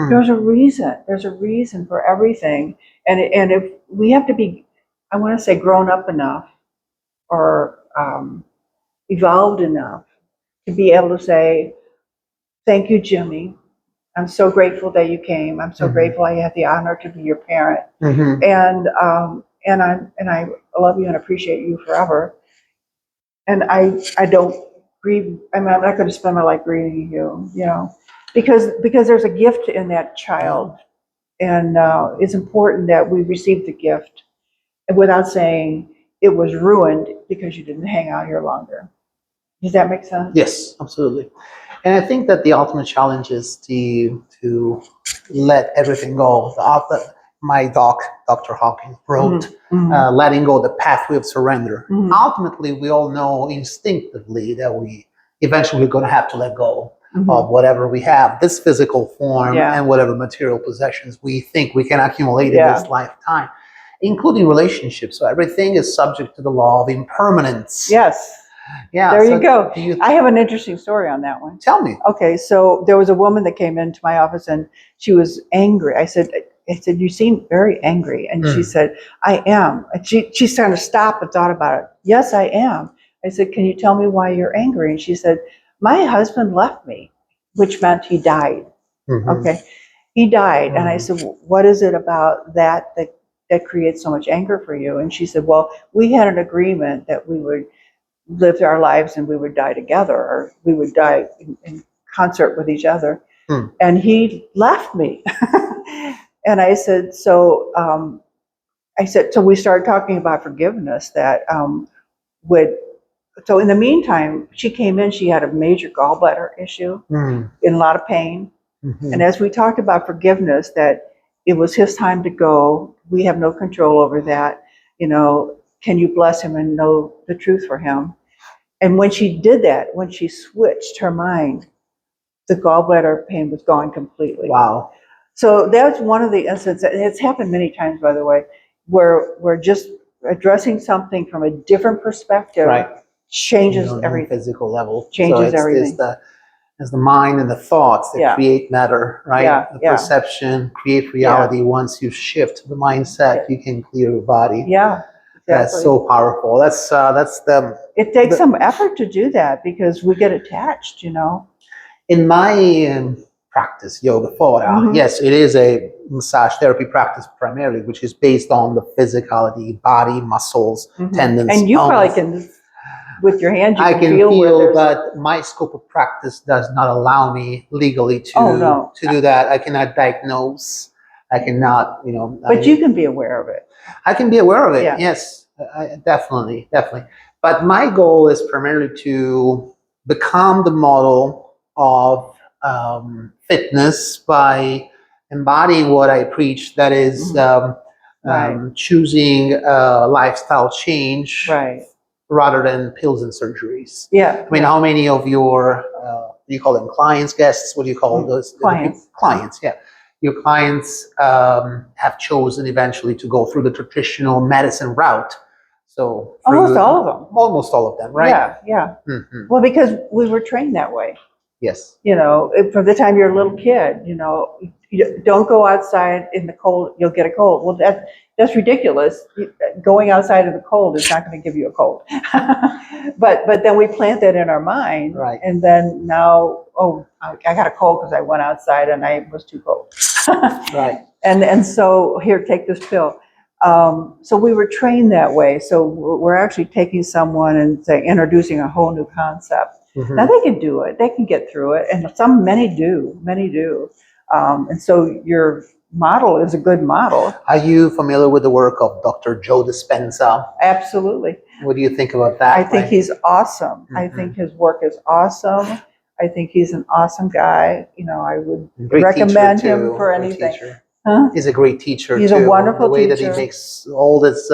There's a reason. There's a reason for everything. And if we have to be, I want to say, grown up enough or evolved enough to be able to say, thank you, Jimmy. I'm so grateful that you came. I'm so grateful I had the honor to be your parent. And I love you and appreciate you forever. And I don't grieve. I mean, I'm not going to spend my life grieving you, because there's a gift in that child, and it's important that we receive the gift without saying it was ruined because you didn't hang out here longer. Does that make sense? Yes, absolutely. And I think that the ultimate challenge is to let everything go. My Dr. Hawkins wrote, letting go, the pathway of surrender. Ultimately, we all know instinctively that we eventually going to have to let go of whatever we have, this physical form and whatever material possessions we think we can accumulate in this lifetime, including relationships. So everything is subject to the law of impermanence. Yes. Yeah. There you go. I have an interesting story on that one. Tell me. Okay, so there was a woman that came into my office and she was angry. I said, you seem very angry. And she said, I am. And she kind of stopped and thought about it. Yes, I am. I said, can you tell me why you're angry? And she said, my husband left me, which meant he died. Okay, he died. And I said, what is it about that creates so much anger for you? And she said, well, we had an agreement that we would lived our lives and we would die together, or we would die in concert with each other. And he left me. And I said, so we started talking about forgiveness, that so in the meantime, she came in, she had a major gallbladder issue, in a lot of pain. And as we talked about forgiveness, that it was his time to go. We have no control over that. Can you bless him and know the truth for him? And when she did that, when she switched her mind, the gallbladder pain was gone completely. Wow. So that's one of the instances, and it's happened many times, by the way, where we're just addressing something from a different perspective, changes everything. Physical level. Changes everything. It's the mind and the thoughts that create matter, right? The perception, create reality. Once you shift the mindset, you can clear your body. Yeah. Exactly. That's so powerful. That's It takes some effort to do that because we get attached, In my practice, Yogaphora, yes, it is a massage therapy practice primarily, which is based on the physicality, body, muscles, tendons. And you probably can, with your hands, I can feel, but my scope of practice does not allow me legally to do that. I cannot diagnose. I cannot, But you can be aware of it. I can be aware of it. Yeah. Yes, definitely. But my goal is primarily to become the model of fitness by embodying what I preach. That is choosing a lifestyle change rather than pills and surgeries. Yeah. I mean, how many of your, do you call them clients, guests? What do you call those? Clients. Clients, yeah. Your clients have chosen eventually to go through the traditional medicine route. So almost all of them. Almost all of them, right? Yeah. Well, because we were trained that way. Yes. From the time you're a little kid, you don't go outside in the cold, you'll get a cold. Well, that's ridiculous. Going outside in the cold is not going to give you a cold. but then we plant that in our mind. Right. And then now, I got a cold because I went outside and I was too cold. Right. And so here, take this pill. So we were trained that way. So we're actually taking someone and introducing a whole new concept. Now they can do it. They can get through it. And many do. And so your model is a good model. Are you familiar with the work of Dr. Joe Dispenza? Absolutely. What do you think about that? I think he's awesome. I think his work is awesome. I think he's an awesome guy. I would recommend him for anything. He's a great teacher. He's a wonderful the way teacher. that he makes all this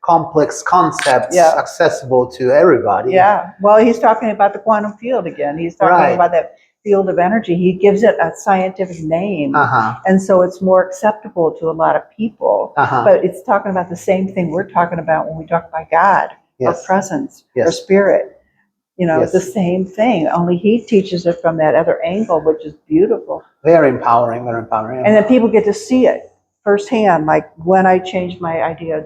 complex concepts accessible to everybody. Yeah. Well, he's talking about the quantum field again. He's talking about that field of energy. He gives it a scientific name. And so it's more acceptable to a lot of people. But it's talking about the same thing we're talking about when we talk about God or presence or spirit. It's the same thing, only he teaches it from that other angle, which is beautiful. Very empowering. And then people get to see it firsthand, like when I changed my idea,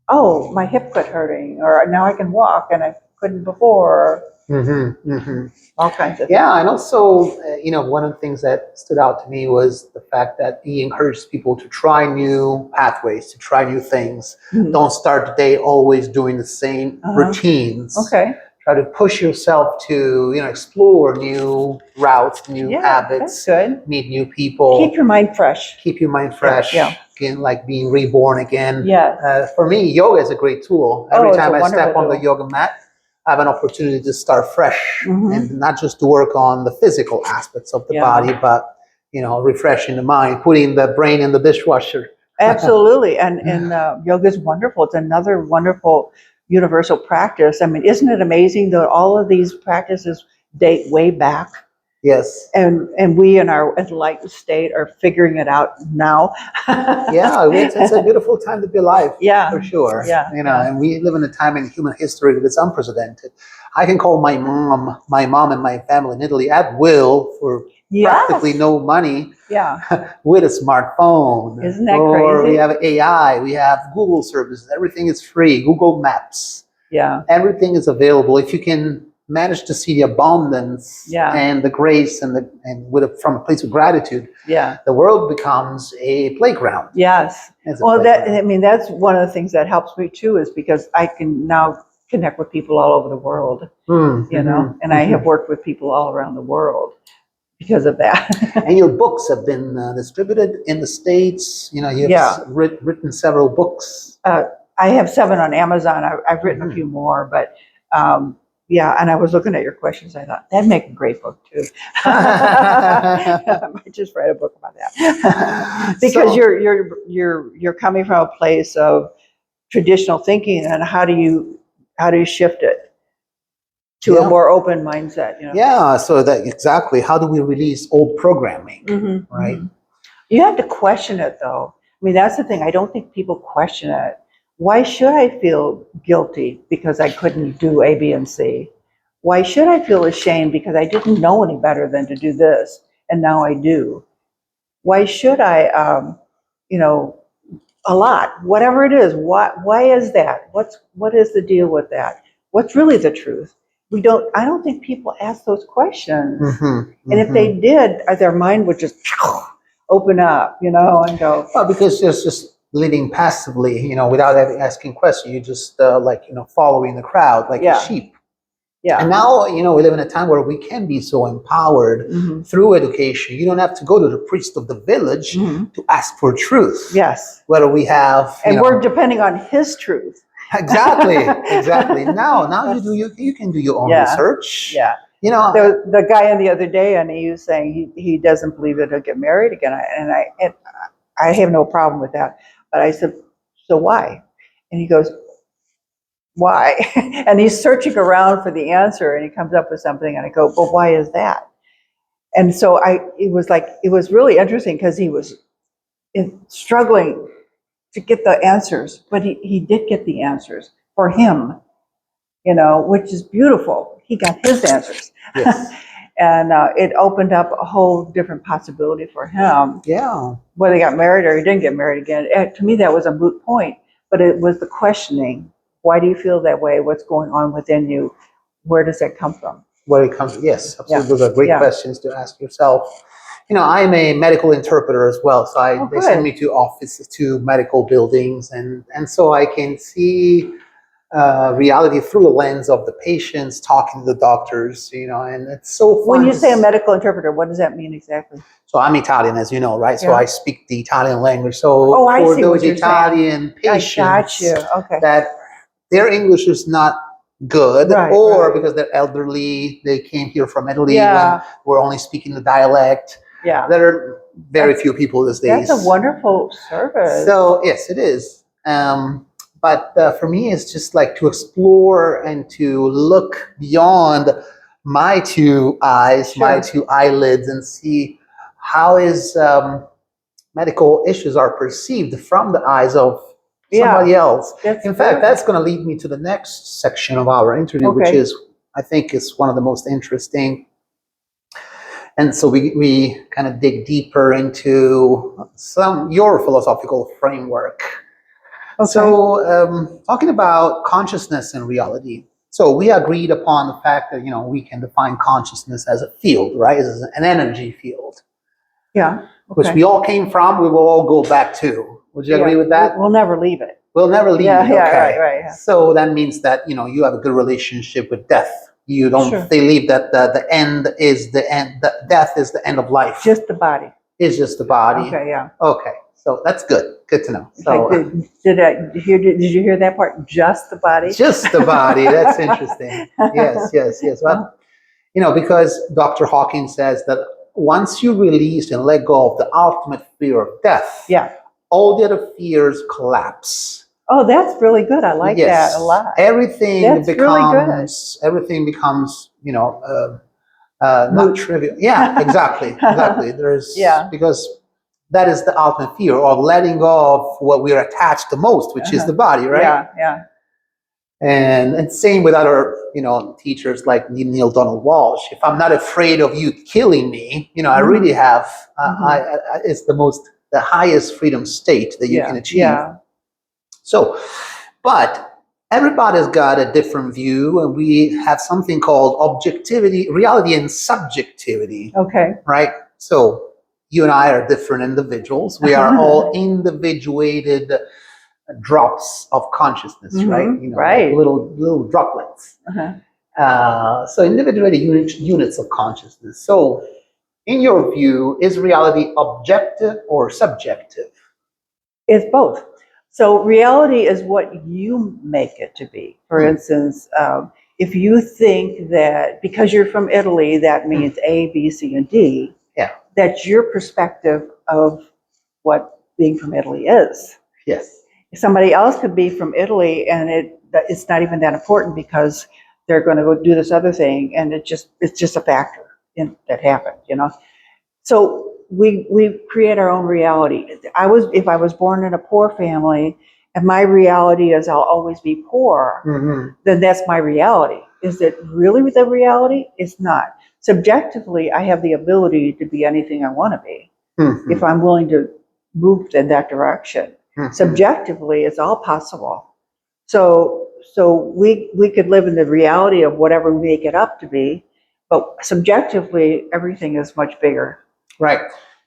my hip quit hurting, or now I can walk and I couldn't before. All kinds of things. Yeah, and also, one of the things that stood out to me was the fact that he encourages people to try new pathways, to try new things. Don't start the day always doing the same routines. Okay. Try to push yourself to, explore new routes, new habits, that's good. meet new people. Keep your mind fresh. Again, like being reborn again. Yeah. For me, yoga is a great tool. Every time I step on the yoga mat, I have an opportunity to start fresh and not just to work on the physical aspects of the body, but, refreshing the mind, putting the brain in the dishwasher. Absolutely. And yoga is wonderful. It's another wonderful universal practice. I mean, isn't it amazing that all of these practices date way back? Yes. And we in our enlightened state are figuring it out now. It's a beautiful time to be alive. Yeah. For sure. Yeah. And we live in a time in human history that's unprecedented. I can call my mom and my family in Italy at will for practically no money. With a smartphone. Isn't that or crazy? We have AI, we have Google services, everything is free, Google Maps. Yeah. Everything is available. If you can manage to see the abundance and the grace from a place of gratitude, the world becomes a playground. Yes. Well, that's one of the things that helps me too, is because I can now connect with people all over the world, you know, and I have worked with people all around the world because of that. And your books have been distributed in the States. You know, you've written several books. I have 7 on Amazon. I've written a few more, but yeah, and I was looking at your questions. I thought that'd make a great book too. I might just write a book about that because you're coming from a place of traditional thinking, and how do you shift it to a more open mindset? You know? Yeah. So that exactly. How do we release old programming? Right. You have to question it, though. I mean, that's the thing. I don't think people question it. Why should I feel guilty because I couldn't do A, B, and C? Why should I feel ashamed because I didn't know any better than to do this, and now I do? Why should I, you know, a lot, whatever it is, why is that? What is the deal with that? What's really the truth? I don't think people ask those questions. And if they did, their mind would just open up, you know, and go. Well, because there's just living passively, you know, without asking questions. You just like, you know, following the crowd like a sheep. Yeah. And now, you know, we live in a time where we can be so empowered through education. You don't have to go to the priest of the village to ask for truth. Yes. Whether we have, and we're depending on his truth. Exactly. Now you can do your own research. Yeah. You know, the guy in the other day, and he was saying he doesn't believe that he'll get married again, and I have no problem with that. But I said, so why? And he goes, why? And he's searching around for the answer, and he comes up with something, and I go, well, why is that? And so it was really interesting because he was struggling to get the answers, but he did get the answers for him, you know, which is beautiful. He got his answers. Yes. And it opened up a whole different possibility for him. Yeah. Whether he got married or he didn't get married again. To me, that was a moot point, but it was the questioning. Why do you feel that way? What's going on within you? Where does that come from? Where it comes, yes, absolutely. Those are great questions to ask yourself. You know, I'm a medical interpreter as well, so they send me to offices, to medical buildings, and so I can see reality through the lens of the patients, talking to the doctors, you know, and it's so fun. When you say a medical interpreter, what does that mean exactly? So I'm Italian, as you know, right? So I speak the Italian language. So for those Italian patients that their English is not good, because they're elderly, they came here from Italy when we're only speaking the dialect. Yeah. There are very few people these days. That's a wonderful service. So, yes, it is. But for me, it's just like to explore and to look beyond my 2 eyes, my 2 eyelids, and see how medical issues are perceived from the eyes of somebody else. In fact, that's going to lead me to the next section of our interview, which is, I think, is one of the most interesting. And so we kind of dig deeper into your philosophical framework. Okay. So talking about consciousness and reality. So we agreed upon the fact that, you know, we can define consciousness as a field, right? As an energy field. Yeah. Okay. Which we all came from, we will all go back to. Would you agree with that? We'll never leave it. We'll never leave it. Okay. Yeah, right. Yeah. So that means that, you know, you have a good relationship with death. You don't believe that the end is the end, that death is the end of life. Just the body. It's just the body. Okay, yeah. Okay. So that's good. Good to know. So, did you hear that part? Just the body? Just the body. That's interesting. Yes. Well, you know, because Dr. Hawking says that once you release and let go of the ultimate fear of death, all the other fears collapse. Oh, that's really good. I like that a lot. Everything becomes, you know, not trivial. Yeah, exactly. There's because that is the ultimate fear of letting go of what we're attached to most, which is the body, right? Yeah. And same with other, you know, teachers like Neil Donald Walsh. If I'm not afraid of you killing me, you know, I really have. It's the highest freedom state that you can achieve. Yeah. So, but everybody's got a different view, and we have something called objectivity, reality, and subjectivity. Okay. Right? So you and I are different individuals. We are all individuated drops of consciousness, right? Right. Like little droplets. Uh-huh. So individuated units of consciousness. So, in your view, is reality objective or subjective? It's both. So reality is what you make it to be. For instance, if you think that because you're from Italy, that means A, B, C, and D, Yeah. that's your perspective of what being from Italy is. Yes. Somebody else could be from Italy and it's not even that important because they're going to go do this other thing, and it's just a factor that happened, So we create our own reality. If I was born in a poor family and my reality is I'll always be poor, then that's my reality. Is it really the reality? It's not. Subjectively, I have the ability to be anything I want to be if I'm willing to move in that direction. Subjectively, it's all possible. So we could live in the reality of whatever we make it up to be, but subjectively, everything is much bigger. Right.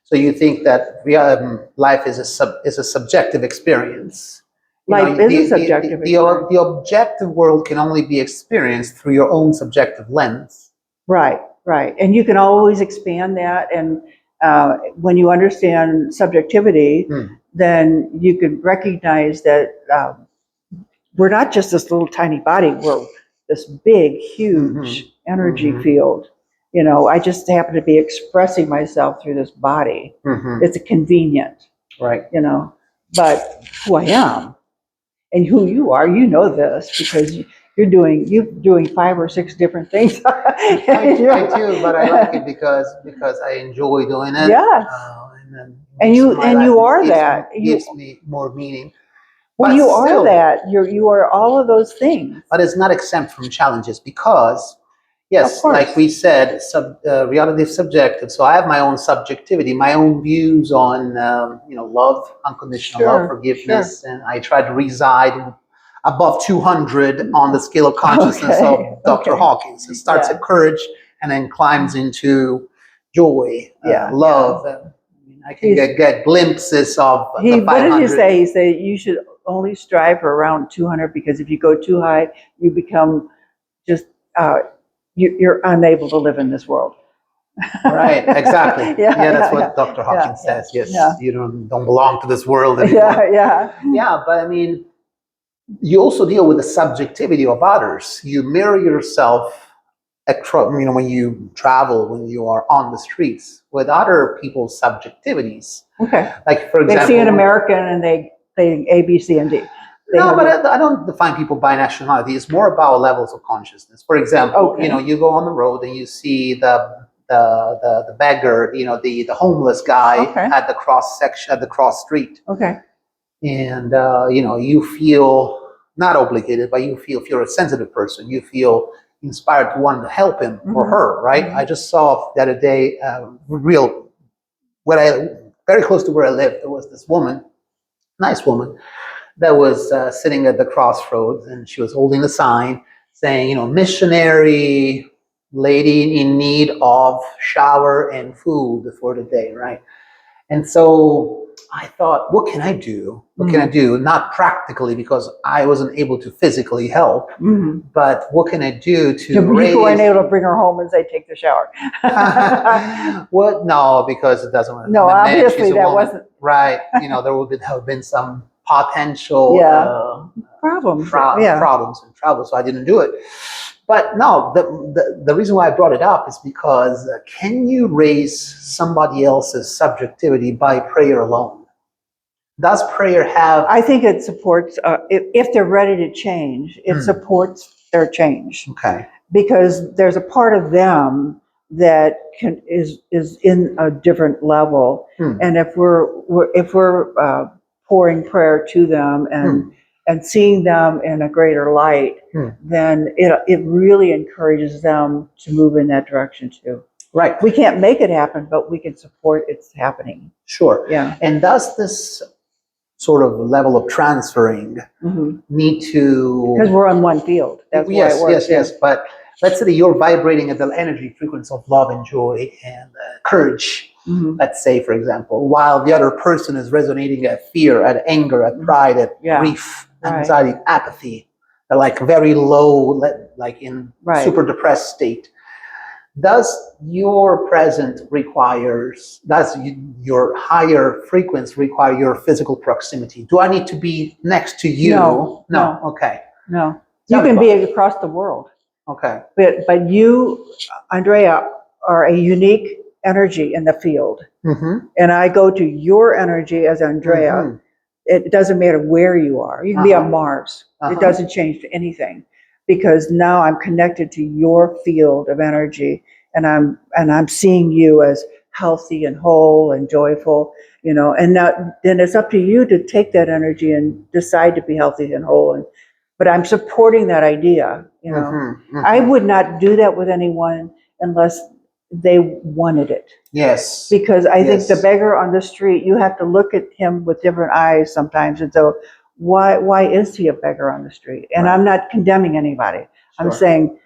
So you think that life is a subjective experience. Life is a subjective experience. The objective world can only be experienced through your own subjective lens. Right. And you can always expand that. And when you understand subjectivity, then you can recognize that we're not just this little tiny body. We're this big, huge energy field. I just happen to be expressing myself through this body. It's convenient. Right. But who I am and who you are, this because you're doing 5 or 6 different things. I do, but I like it because I enjoy doing it. Yeah. And you are that. It gives me more meaning. Well, you are that. You are all of those things. But it's not exempt from challenges because, yes, like we said, reality is subjective. So I have my own subjectivity, my own views on, love, unconditional love, forgiveness, and I try to reside above 200 on the scale of consciousness of Dr. Hawkins. It starts at courage and then climbs into joy, love. I can get glimpses of the 500. What did he say? He said you should only strive for around 200 because if you go too high, you become just you're unable to live in this world. Right, exactly. That's what Dr. Hawkins says. Yes, you don't belong to this world anymore. Yeah, but I mean, you also deal with the subjectivity of others. You mirror yourself, when you travel, when you are on the streets with other people's subjectivities. Okay. Like, for example, they see an American and they think A, B, C, and D. No, but I don't define people by nationality. It's more about levels of consciousness. For example, you go on the road and you see the beggar, the homeless guy at the cross street. Okay. And you feel not obligated, but you feel if you're a sensitive person, you feel inspired to want to help him or her, right? I just saw the other day, very close to where I live, there was this woman, nice woman, that was sitting at the crossroads, and she was holding a sign saying, missionary lady in need of shower and food for the day, right? And so I thought, what can I do? What can I do? Not practically, because I wasn't able to physically help, but what can I do to raise... You weren't able to bring her home and say, take the shower. What? No, because it doesn't... No, obviously that wasn't... Right. There would have been some potential problems and trouble, so I didn't do it. But no, the reason why I brought it up is because can you raise somebody else's subjectivity by prayer alone? Does prayer have... I think it supports, if they're ready to change, it supports their change. Okay. Because there's a part of them that is in a different level. And if we're pouring prayer to them and seeing them in a greater light, then it really encourages them to move in that direction too. Right. We can't make it happen, but we can support its happening. Sure. Yeah. And does this sort of level of transferring need to... Because we're on one field. That's why it works. Yes. But let's say that you're vibrating at the energy frequency of love and joy and courage, let's say, for example, while the other person is resonating at fear, at anger, at pride, at grief, anxiety, apathy. They're like very low, like in super depressed state. Does your present does your higher frequency require your physical proximity? Do I need to be next to you? No. Okay. No. You can be across the world. Okay. But you, Andrea, are a unique energy in the field. And I go to your energy as Andrea. It doesn't matter where you are. You can be on Mars. It doesn't change anything, because now I'm connected to your field of energy, and I'm seeing you as healthy and whole and joyful, and now then it's up to you to take that energy and decide to be healthy and whole. But I'm supporting that idea, I would not do that with anyone unless they wanted it. Yes. Because I think the beggar on the street, you have to look at him with different eyes sometimes. And so why is he a beggar on the street? And I'm not condemning anybody. I'm saying,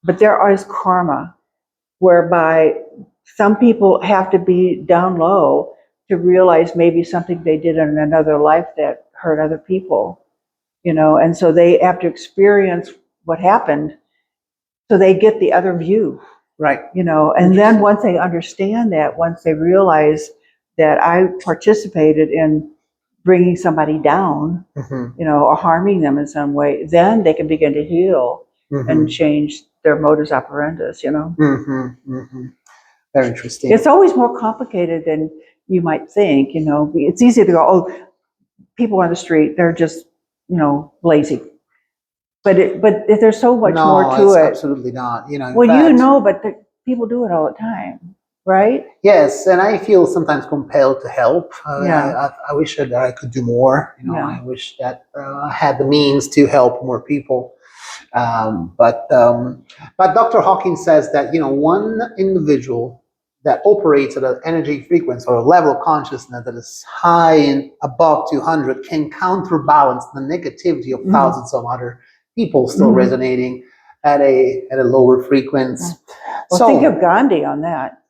but there is karma whereby some people have to be down low to realize maybe something they did in another life that hurt other people, and so they have to experience what happened so they get the other view. Right. And then once they understand that, once they realize that I participated in bringing somebody down, or harming them in some way, then they can begin to heal and change their modus operandus, Very interesting. It's always more complicated than you might think, It's easy to go, oh, people on the street, they're just, lazy. But there's so much more to it. Absolutely not. But people do it all the time, right? Yes, and I feel sometimes compelled to help. I wish that I could do more. I wish that I had the means to help more people. But Dr. Hawkins says that one individual that operates at an energy frequency or a level of consciousness that is high and above 200 can counterbalance the negativity of thousands of other people still resonating at a lower frequency. Well, think of Gandhi on that.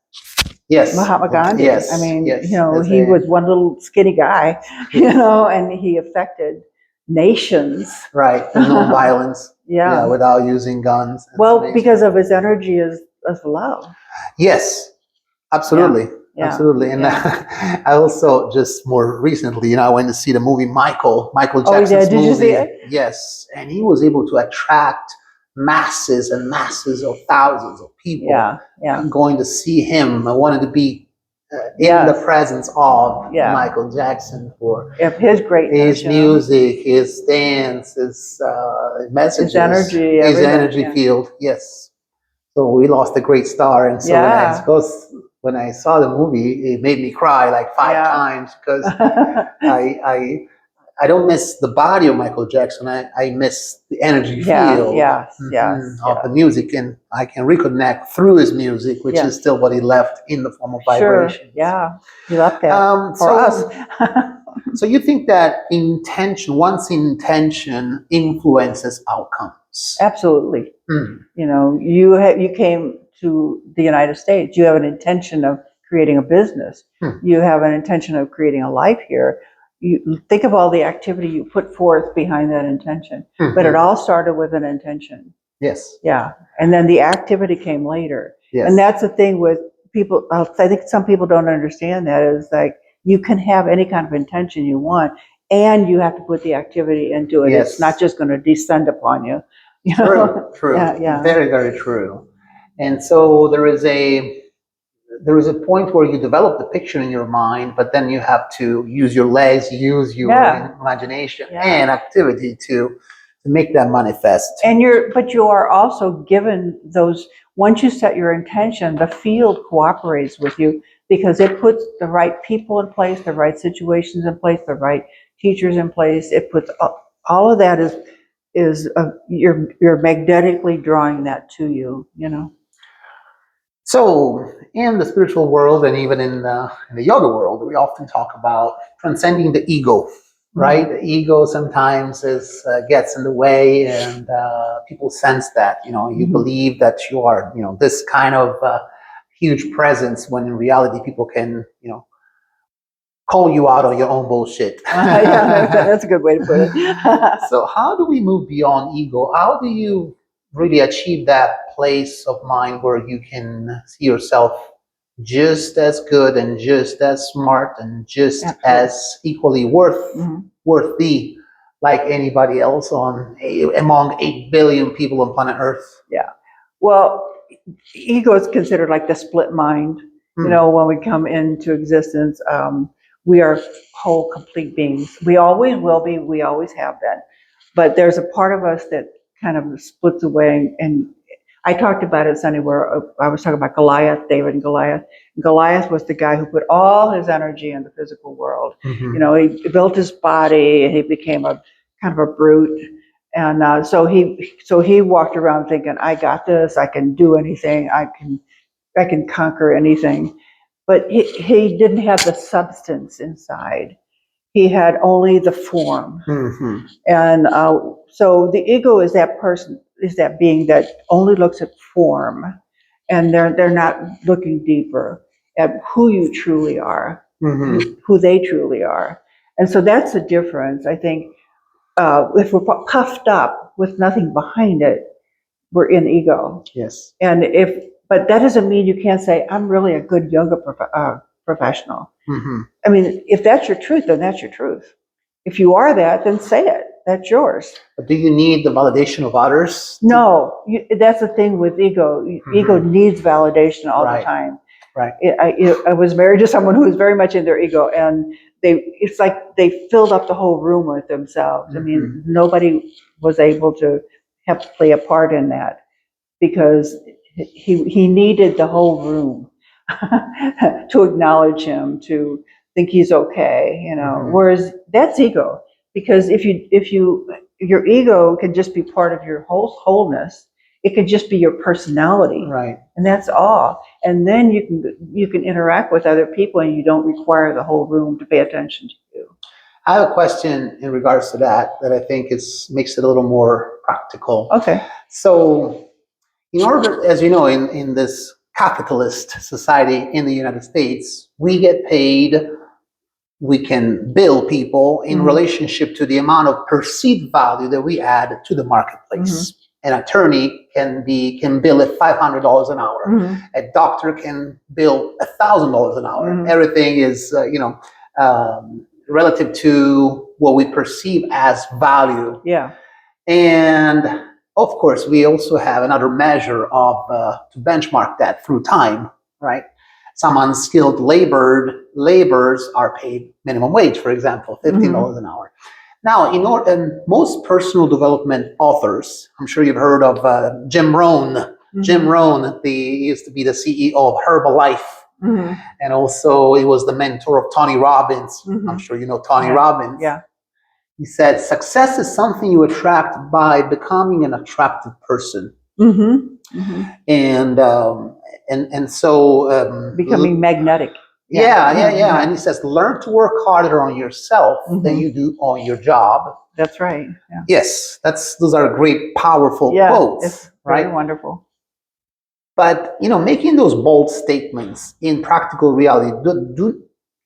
Yes. Mahatma Gandhi. Yes. I mean, yes. He was one little skinny guy, and he affected nations. Right. And non-violence. Without using guns. Well, because of his energy as love. Yes. Absolutely. Absolutely. And I also just more recently, I went to see the movie Michael Jackson's movie. Did you see it? Yes. And he was able to attract masses and masses of thousands of people going to see him. I wanted to be in the presence of Michael Jackson for his greatness, his music, his dance, his messages, his energy field. Yes. So we lost a great star. And so when I saw the movie, it made me cry like 5 times because I don't miss the body of Michael Jackson. I miss the energy field of the music, and I can reconnect through his music, which is still what he left in the form of vibration. Sure. Yeah, he left that for us. So you think that one's intention influences outcomes? Absolutely. You came to the United States. You have an intention of creating a business. You have an intention of creating a life here. You think of all the activity you put forth behind that intention, but it all started with an intention. Yes. Yeah. And then the activity came later. Yes. And that's the thing with people. I think some people don't understand that is like, you can have any kind of intention you want, and you have to put the activity into it. Yes. It's not just going to descend upon you. True. Yeah. Very, very true. And so there is a point where you develop the picture in your mind, but then you have to use your legs, use your imagination and activity to make that manifest. But you are also given those, once you set your intention, the field cooperates with you because it puts the right people in place, the right situations in place, the right teachers in place. It puts all of that you're magnetically drawing that to you, So in the spiritual world and even in the yoga world, we often talk about transcending the ego. right? The ego sometimes gets in the way, and people sense that, you believe that you are, this kind of huge presence, when in reality, people can, call you out on your own bullshit. Yeah, that's a good way to put it. So how do we move beyond ego? How do you really achieve that place of mind where you can see yourself just as good and just as smart and just as equally worthy like anybody else among 8 billion people on planet Earth? Yeah. Well, ego is considered like the split mind. When we come into existence, we are whole, complete beings. We always will be. We always have been. But there's a part of us that kind of splits away. And I talked about it Sunday, where I was talking about Goliath, David and Goliath. Goliath was the guy who put all his energy in the physical world. He built his body, and he became a kind of a brute. And so he walked around thinking, I got this, I can do anything, I can conquer anything. But he didn't have the substance inside. He had only the form. And so the ego is that person, is that being that only looks at form, and they're not looking deeper at who you truly are, who they truly are. And so that's the difference. I think if we're puffed up with nothing behind it, we're in ego. Yes. But that doesn't mean you can't say, I'm really a good yoga professional. I mean, if that's your truth, then that's your truth. If you are that, then say it. That's yours. But do you need the validation of others? No, that's the thing with ego. Ego needs validation all the time. Right. I was married to someone who was very much in their ego, and it's like they filled up the whole room with themselves. I mean, nobody was able to play a part in that, because he needed the whole room to acknowledge him, to think he's okay, Whereas that's ego, because if your ego can just be part of your wholeness, it could just be your personality, right? And that's all. And then you can interact with other people, and you don't require the whole room to pay attention to you. I have a question in regards to that I think makes it a little more practical. Okay. So, in order, as you know, in this capitalist society in the United States, we get paid. We can bill people in relationship to the amount of perceived value that we add to the marketplace. An attorney can bill at $500 an hour. A doctor can bill $1,000 an hour. Everything is relative to what we perceive as value. Yeah. And of course, we also have another measure of to benchmark that through time, right? Some unskilled laborers are paid minimum wage, for example, $15 an hour. Now, most personal development authors, I'm sure you've heard of Jim Rohn. Jim Rohn, he used to be the CEO of Herbalife. And also he was the mentor of Tony Robbins. I'm sure you know Tony Robbins. Yeah. He said, success is something you attract by becoming an attractive person. And so becoming magnetic. Yeah. And he says, learn to work harder on yourself than you do on your job. That's right. Yeah. Yes, those are great, powerful quotes. It's right? Very wonderful. But making those bold statements in practical reality,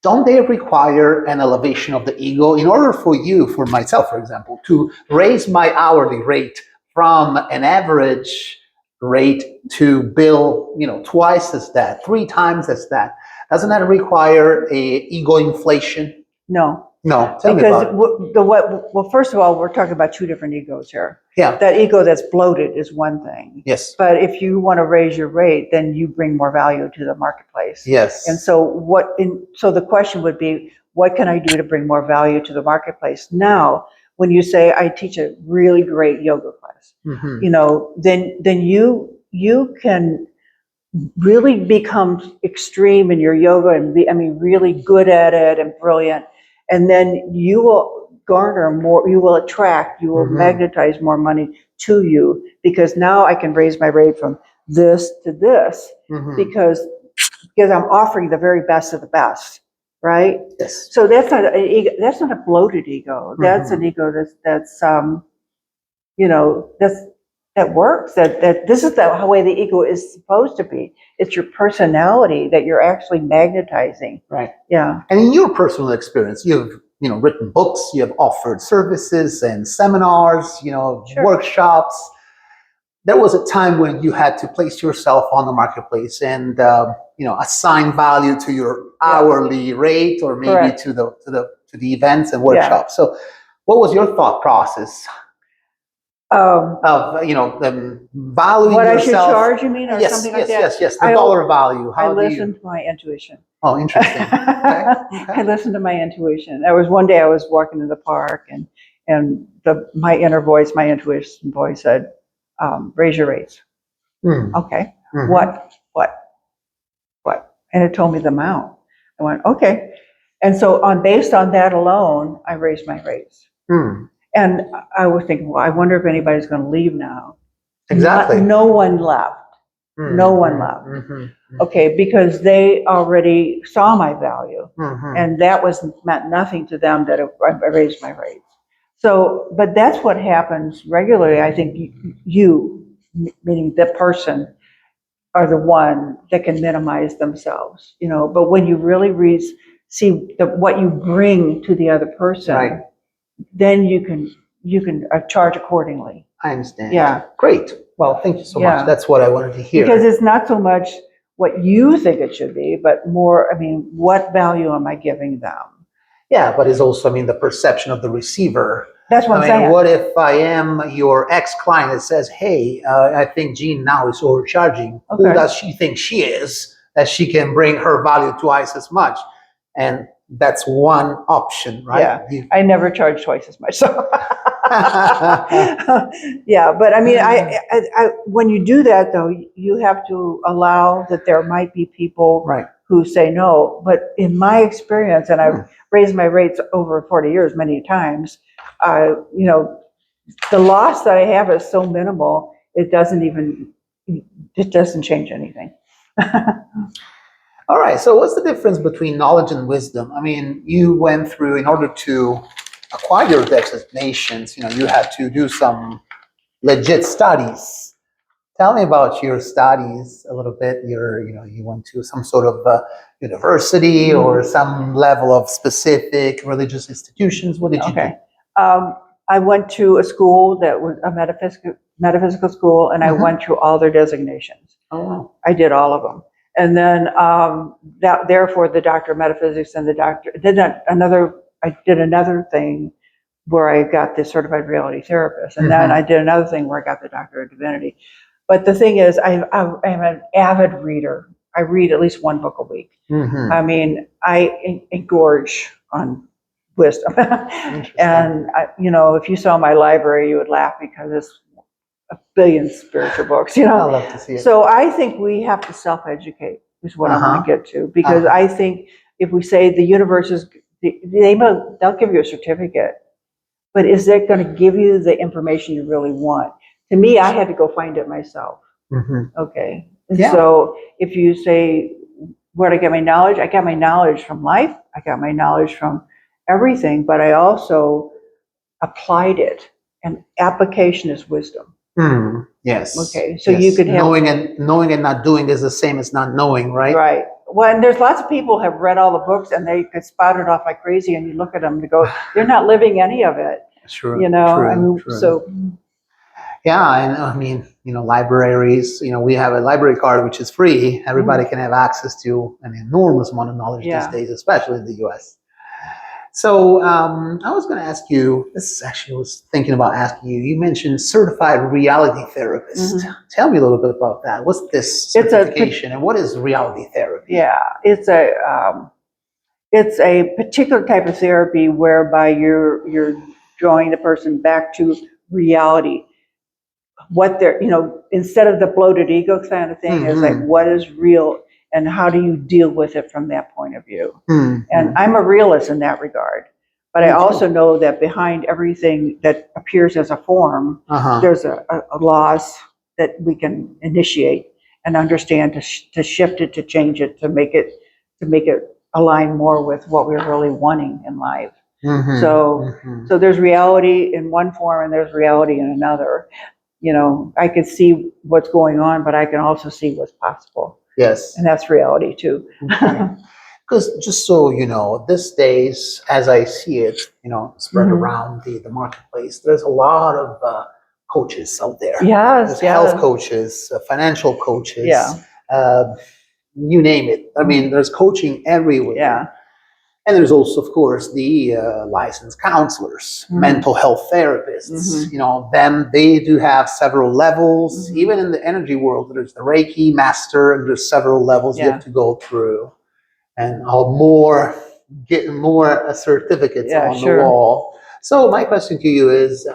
don't they require an elevation of the ego? In order for myself, for example, to raise my hourly rate from an average rate to bill, twice as that, 3 times as that, doesn't that require a ego inflation? No. Tell me about it. Well, first of all, we're talking about 2 different egos here. Yeah. That ego that's bloated is one thing. Yes. But if you want to raise your rate, then you bring more value to the marketplace. Yes. And so so the question would be, what can I do to bring more value to the marketplace? Now, when you say I teach a really great yoga class, then you can really become extreme in your yoga and really good at it and brilliant. And then you will garner more, you will attract, you will magnetize more money to you, because now I can raise my rate from this to this because I'm offering the very best of the best. right? Yes. So that's not an ego, that's not a bloated ego. That's an ego that's you know, that works. That this is the way the ego is supposed to be. It's your personality that you're actually magnetizing. Right. Yeah. And in your personal experience, you've written books, you have offered services and seminars, Sure. workshops. There was a time when you had to place yourself on the marketplace and assign value to your hourly rate, or maybe Correct. to the events and workshops. So, what was your thought process of valuing What yourself? I should charge, you mean, or Yes, something like that? yes. The dollar value. I How do you? listened to my intuition. Oh, interesting. Okay. I listened to my intuition. There was one day I was walking in the park, and my inner voice, my intuition voice said, raise your rates. Okay. Mhm. What? And it told me the amount. I went, okay. And so based on that alone, I raised my rates. And I was thinking, well, I wonder if anybody's going to leave now. Exactly. No one left. No one left. Okay, because they already saw my value, and that meant nothing to them that I raised my rates. So, but that's what happens regularly. I think you, meaning the person, are the one that can minimize themselves. But when you really see what you bring to the other person, Right. then you can charge accordingly. I understand. Yeah. Great. Well, thank you so Yeah. much. That's what I wanted to hear. Because it's not so much what you think it should be, but more, what value am I giving them? Yeah, but it's also, the perception of the receiver. That's what I'm saying. What if I am your ex-client that says, hey, I think Jean now is overcharging. Okay. Who does she think she is that she can bring her value twice as much? And that's one option, right? Yeah. I never charge twice as much. So. Yeah, but I when you do that, though, you have to allow that there might be people who say no. But in my experience, and I've raised my rates over 40 years many times, the loss that I have is so minimal, it doesn't change anything. All right, so what's the difference between knowledge and wisdom? You went through, in order to acquire your designations, you had to do some legit studies. Tell me about your studies a little bit. You went to some sort of university or some level of specific religious institutions. What did you do? I went to a school that was a metaphysical school, and I went through all their designations. Oh, wow. I did all of them. And then therefore the doctor of metaphysics and the doctor I did another thing where I got the certified reality therapist, and then I did another thing where I got the doctor of divinity. But the thing is, I'm an avid reader. I read at least one book a week. I engorge on wisdom. And if you saw my library, you would laugh because it's a billion spiritual books. I love to see it. So I think we have to self-educate is what I want to get to, because I think if we say the universe is, they'll give you a certificate, but is it going to give you the information you really want? To me, I had to go find it myself. Okay. Yeah. So if you say, where did I get my knowledge? I got my knowledge from life. I got my knowledge from everything, but I also applied it. And application is wisdom. Yes. Okay. So you could have knowing and not doing is the same as not knowing, right? Right. Well, and there's lots of people who have read all the books and they could spout it off like crazy, and you look at them and go, they're not living any of it. True. True. So. Yeah, and libraries. We have a library card which is free. Everybody can have access to an enormous amount of knowledge these days, especially in the U.S. So I was going to ask you, I was thinking about asking you, you mentioned certified reality therapist. Tell me a little bit about that. What's this certification and what is reality therapy? Yeah, it's a particular type of therapy whereby you're drawing the person back to reality. What they're, instead of the bloated ego kind of thing, is like, what is real and how do you deal with it from that point of view? And I'm a realist in that regard, but I also know that behind everything that appears as a form, there's a laws that we can initiate and understand to shift it, to change it, to make it align more with what we're really wanting in life. Mhm, So, mhm. so there's reality in one form and there's reality in another. You know, I can see what's going on, but I can also see what's possible. Yes. And that's reality too. Because just so you know, these days, as I see it, spread Mhm. around the marketplace, there's a lot of coaches out there. Yes, There's health yes. coaches, financial coaches, Yeah. uh, you name it. I mean, there's coaching everywhere. Yeah. And there's also, of course, the licensed counselors, Mhm. mental health therapists. Mhm. They do have several levels. Mhm. Even in the energy world, there's the Reiki master, and there's several levels you Yeah. have to go through. And getting more certificates Yeah, on the sure. wall. So my question to you is,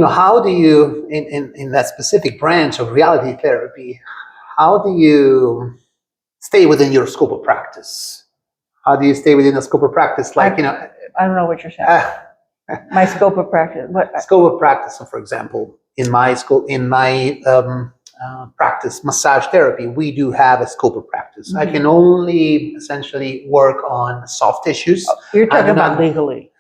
how do you, in that specific branch of reality therapy, how do you stay within your scope of practice? How do you stay within the scope of practice? I don't know what you're saying. My scope of practice. What? Scope of practice. So, for example, in my practice, massage therapy, we do have a scope of practice. Mhm. I can only essentially work on soft tissues. You're I talking do about not. legally.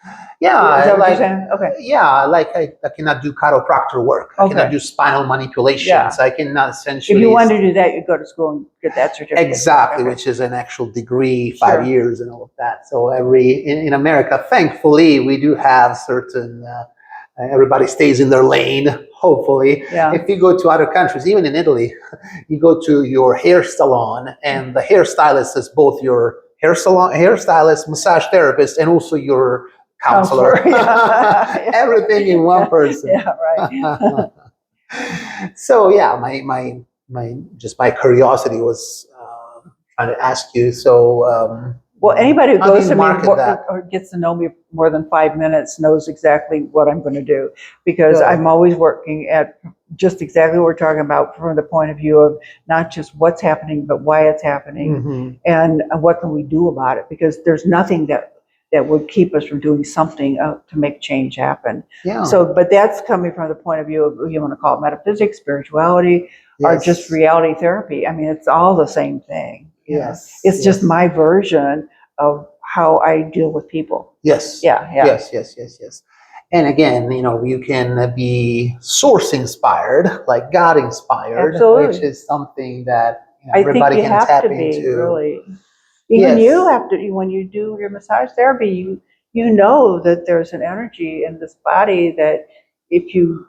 Yeah, Is that what like you're saying? Okay. yeah, like I cannot do chiropractor work. I cannot Okay. do spinal manipulations. Yeah. I cannot essentially. If you wanted to do that, you'd go to school and get that certificate. Exactly, Okay. which is an actual degree, Sure. 5 years, and all of that. So in America, thankfully, we do have certain. Everybody stays in their lane. Hopefully, Yeah. if you go to other countries, even in Italy, you go to your hair salon, and the hairstylist is both your hairstylist, massage therapist, and also your counselor. Yeah. Everything in one person. Yeah, right. So yeah, my curiosity was trying to ask you. So Well, anybody who how do goes you to me market that? or gets to know me more than 5 minutes knows exactly what I'm going to do, because Good. I'm always working at just exactly what we're talking about from the point of view of not just what's happening, but why it's happening, Mhm. and what can we do about it, because there's nothing that would keep us from doing something to make change happen. Yeah. So, but that's coming from the point of view of, you want to call it metaphysics, spirituality, or Yes. just reality therapy. I mean, it's all the same thing. You know? Yes. It's just Yes. my version of how I deal with people. Yes. Yeah, yeah. Yes. And again, you can be source inspired, like God inspired, Absolutely. which is something that I think everybody you can have tap to be, into. really. Even Yes. you have to, when you do your massage therapy, you know that there's an energy in this body that if you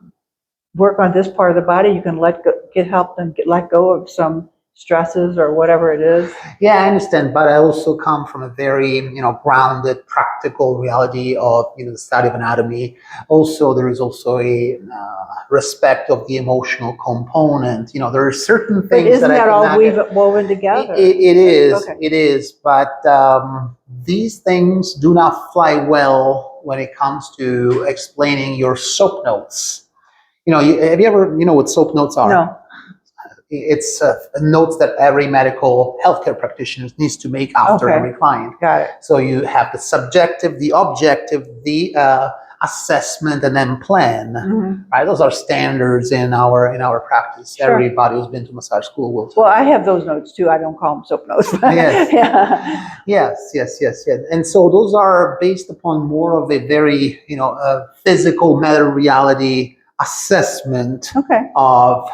work on this part of the body, you can help them let go of some stresses or whatever it is. Yeah, I understand, but I also come from a very, grounded, practical reality of, the study of anatomy. Also, there is also a respect of the emotional component. There are certain But things isn't that I that all cannot. woven together? It is, Okay. it is, but these things do not fly well when it comes to explaining your soap notes. Have you ever, what soap notes are? No. It's notes that every medical healthcare practitioner needs to make after Okay. every client. Got it. So you have the subjective, the objective, the assessment, and then plan. Mhm. Right? Those are standards in our practice. Sure. Everybody who's been to massage school will tell Well, you. I have those notes too. I don't call them soap notes. Yes. Yeah. Yes. And so those are based upon more of a very, physical matter reality assessment Okay. of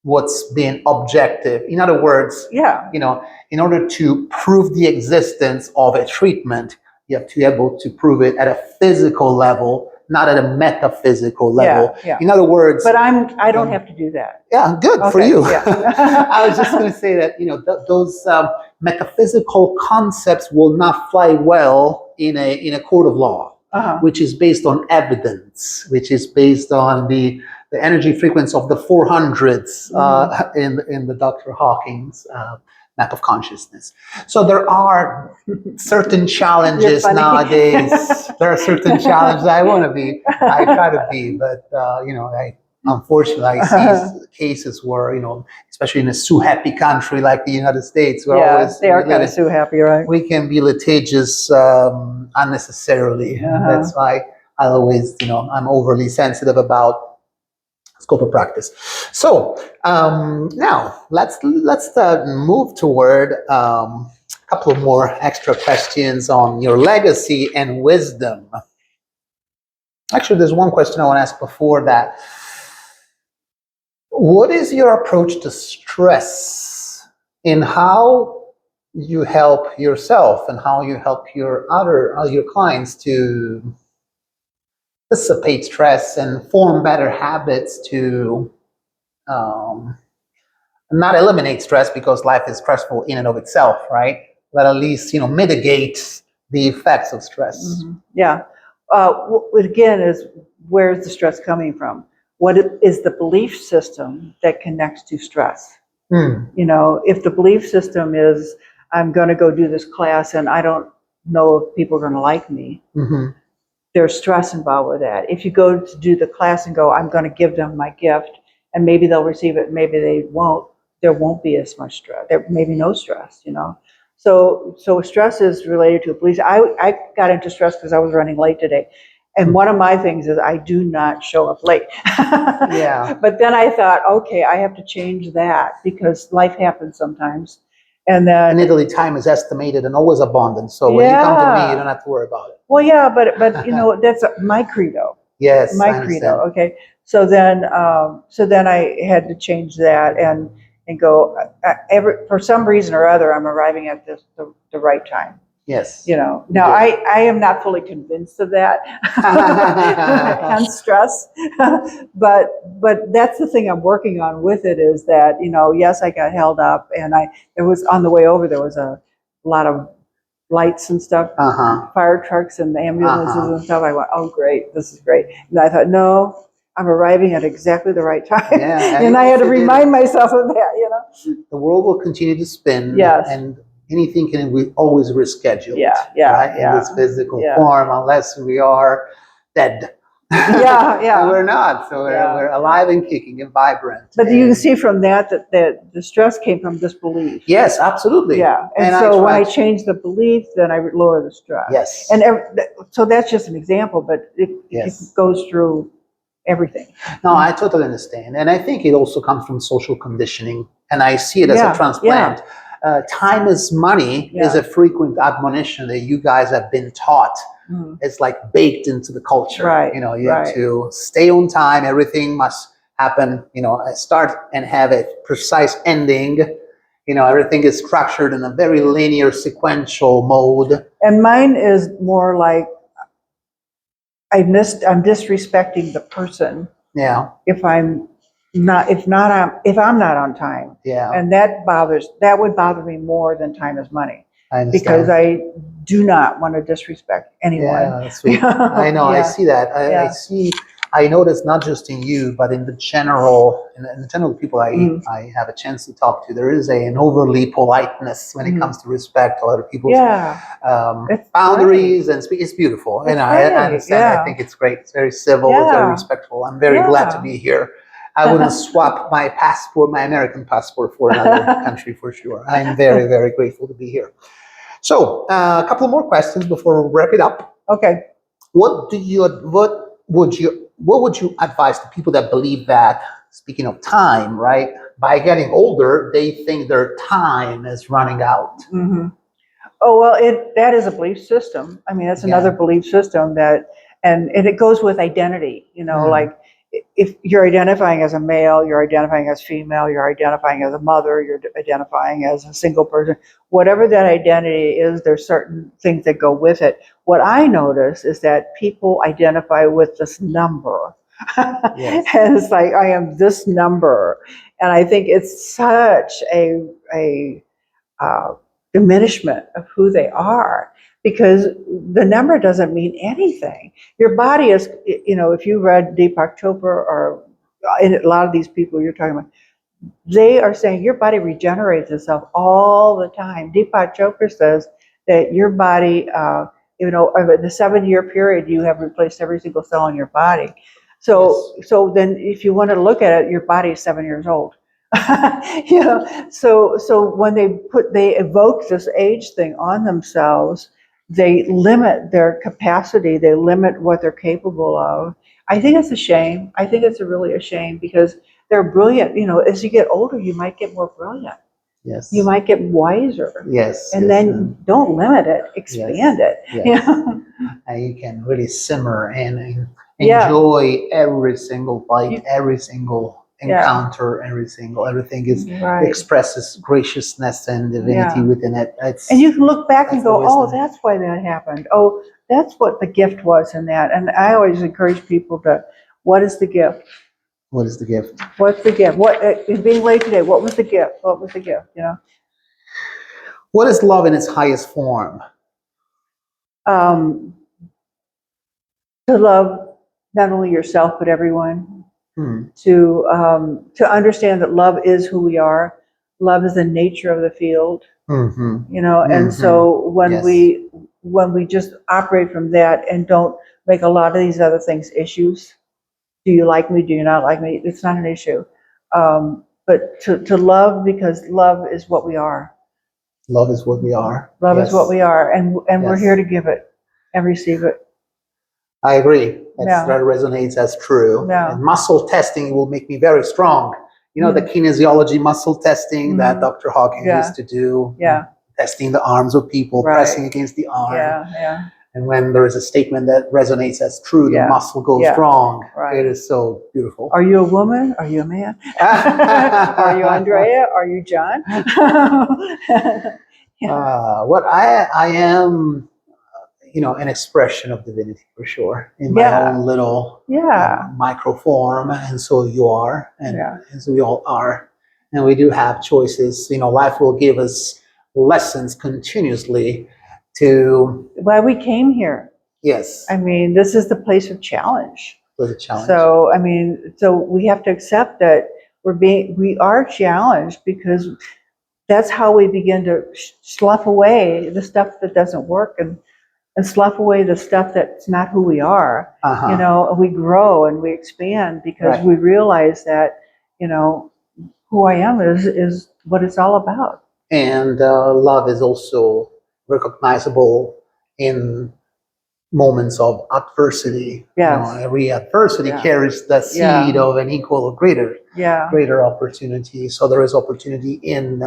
what's been objective. In other words, Yeah. in order to prove the existence of a treatment, you have to be able to prove it at a physical level, not at a metaphysical level. Yeah. In other words, but I don't have to do that. Yeah, good for Okay, you. yeah. I was just going to say that those metaphysical concepts will not fly well in a court of law, Uh-huh. which is based on evidence, which is based on the energy frequency of the 400s in the Dr. Hawking's map of consciousness. So there are certain challenges nowadays. There are certain challenges I try to be, but unfortunately, I see cases where, especially in a sue-happy country like the United States, they are kind of sue happy, right? We can be litigious unnecessarily. That's why I always, I'm overly sensitive about scope of practice. So now let's move toward a couple of more extra questions on your legacy and wisdom. Actually, there's one question I want to ask before that. What is your approach to stress in how you help yourself and how you help your clients to dissipate stress and form better habits to um, not eliminate stress because life is stressful in and of itself, right? But at least mitigate the effects of stress. Yeah. Again, is where's the stress coming from? What is the belief system that connects to stress? If the belief system is, I'm going to go do this class and I don't know if people are going to like me, there's stress involved with that. If you go to do the class and go, I'm going to give them my gift, and maybe they'll receive it, maybe they won't, there won't be as much stress. There may be no stress, So stress is related to beliefs. I got into stress because I was running late today. And one of my things is I do not show up late. Yeah. But then I thought, okay, I have to change that because life happens sometimes. And then in Italy, time is estimated and always abundant. So when you come to me, you don't have to worry about it. Well, yeah, but that's my credo. Yes, my credo. Okay, so then I had to change that and go for some reason or other, I'm arriving at the right time. Yes. Now I am not fully convinced of that, hence stress. but that's the thing I'm working on with it is that, yes, I got held up and it was on the way over, there was a lot of lights and stuff, fire trucks and ambulances and stuff. I went, oh, great, this is great. And I thought, no, I'm arriving at exactly the right time. Yeah, and I had to remind myself of that, The world will continue to spin. Yes. And anything can we always reschedule. Yeah. In this physical form, unless we are dead. Yeah. We're not. So we're alive and kicking and vibrant. But you can see from that the stress came from disbelief. Yes, absolutely. Yeah. And so when I change the belief, then I lower the stress. Yes. And so that's just an example, but it goes through everything. No, I totally understand. And I think it also comes from social conditioning. And I see it as a transplant. Time is money is a frequent admonition that you guys have been taught. It's like baked into the culture. Right. You have to stay on time. Everything must happen, start and have a precise ending. Everything is structured in a very linear, sequential mode. And mine is more like I'm disrespecting the person. Yeah. If I'm not on time. Yeah. And that would bother me more than time is money. I understand. Because I do not want to disrespect anyone. Yeah, that's sweet. I know. I see that. I notice not just in you, but in the general people I have a chance to talk to. There is an overly politeness when it comes to respect to other people's boundaries, and it's beautiful. And I understand. I think it's great. It's very civil. It's very respectful. I'm very glad to be here. I wouldn't swap my American passport, for another country for sure. I'm very, very grateful to be here. So, a couple more questions before we wrap it up. Okay. What would you advise to people that believe that, speaking of time, right, by getting older, they think their time is running out? Oh, well, that is a belief system. I mean, that's another belief system that, and it goes with identity, like if you're identifying as a male, you're identifying as female, you're identifying as a mother, you're identifying as a single person, whatever that identity is, there's certain things that go with it. What I notice is that people identify with this number. And it's like, I am this number. And I think it's such a diminishment of who they are, because the number doesn't mean anything. Your body is, if you read Deepak Chopra or a lot of these people you're talking about, they are saying your body regenerates itself all the time. Deepak Chopra says that your body, over the 7-year period, you have replaced every single cell in your body. So then if you want to look at it, your body is 7 years old. So when they evoke this age thing on themselves, they limit their capacity, they limit what they're capable of. I think it's a shame. I think it's really a shame, because they're brilliant. You know, as you get older, you might get more brilliant. Yes. You might get wiser. Yes. And yes, then don't limit it, expand it. Yes. You know? And you can really simmer and Yeah. enjoy every single bite, You- every single encounter, everything is Right. expresses graciousness and divinity Yeah. within it. It's, And you can look back and that's the go, oh, wisdom. that's why that happened. Oh, that's what the gift was in that. And I always encourage people to, what is the gift? What is the gift? What's the gift? What being late today? What was the gift? What was the gift? You know, What is love in its highest form? um, to love not only yourself but everyone. To understand that love is who we are. Love is the nature of the field. You know, and so when we just operate from that and don't make a lot of these other things issues. Do you like me? Do you not like me? It's not an issue. But to love, because love is what we are. Love is what we are. Love Yes. is what we are, and we're Yes. here to give it and receive it. I agree. Yeah. That resonates as true. Yeah. And muscle testing will make me very strong. You know, the kinesiology muscle testing that Dr. Hawkins Yeah. used to do. Yeah. Testing the arms of people, Right. pressing against the arm. Yeah. And when there is a statement that resonates as true, the Yeah. muscle goes Yeah. strong. Right. It is so beautiful. Are you a woman? Are you a man? Are you Andrea? Are you John? What I am, you know, an expression of divinity for sure in my own little micro form, and so you are, and so we all are, and we do have choices. You know, life will give us lessons continuously to. Why we came here. Yes. I mean, this is the place of challenge. Was a challenge. So I mean, so we have to accept that we are challenged, because that's how we begin to slough away the stuff that doesn't work, and slough away the stuff that's not who we are. You know, we grow and we expand because we realize that, you know, who I am is what it's all about. And love is also recognizable in moments of adversity. Yes. You know, every adversity carries the seed of an equal or greater opportunity. So there is opportunity in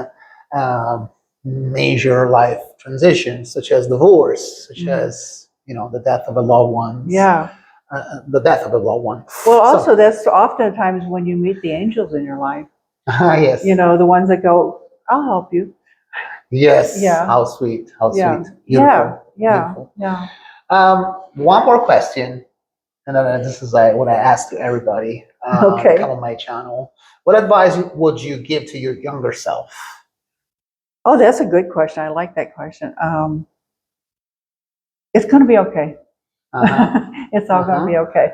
major life transitions, such as divorce, such as, you know, the death of a loved one. The death of a loved one. Well, also that's oftentimes when you meet the angels in your life. Yes. You know, the ones that go, I'll help you. Yes. Yeah. How sweet. How sweet. Beautiful. Beautiful. Yeah. One more question, and then this is what I ask to everybody come on my channel. What advice would you give to your younger self? Oh, that's a good question. I like that question. It's going to be okay. It's all going to be okay.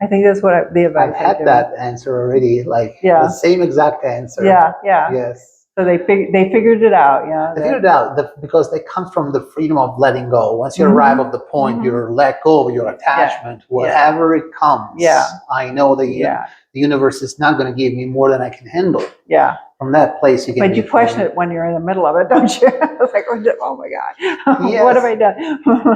I think that's what the advice. I've had that answer already, like the same exact answer. Yeah. Yes. So they figured it out. Yeah. They figured it out because they come from the freedom of letting go. Once you arrive at the point, you're let go of your attachment, whatever it comes. Yeah. I know that the universe is not going to give me more than I can handle. Yeah. From that place, you can. But you question it when you're in the middle of it, don't you? It's like, oh my God, what have I done?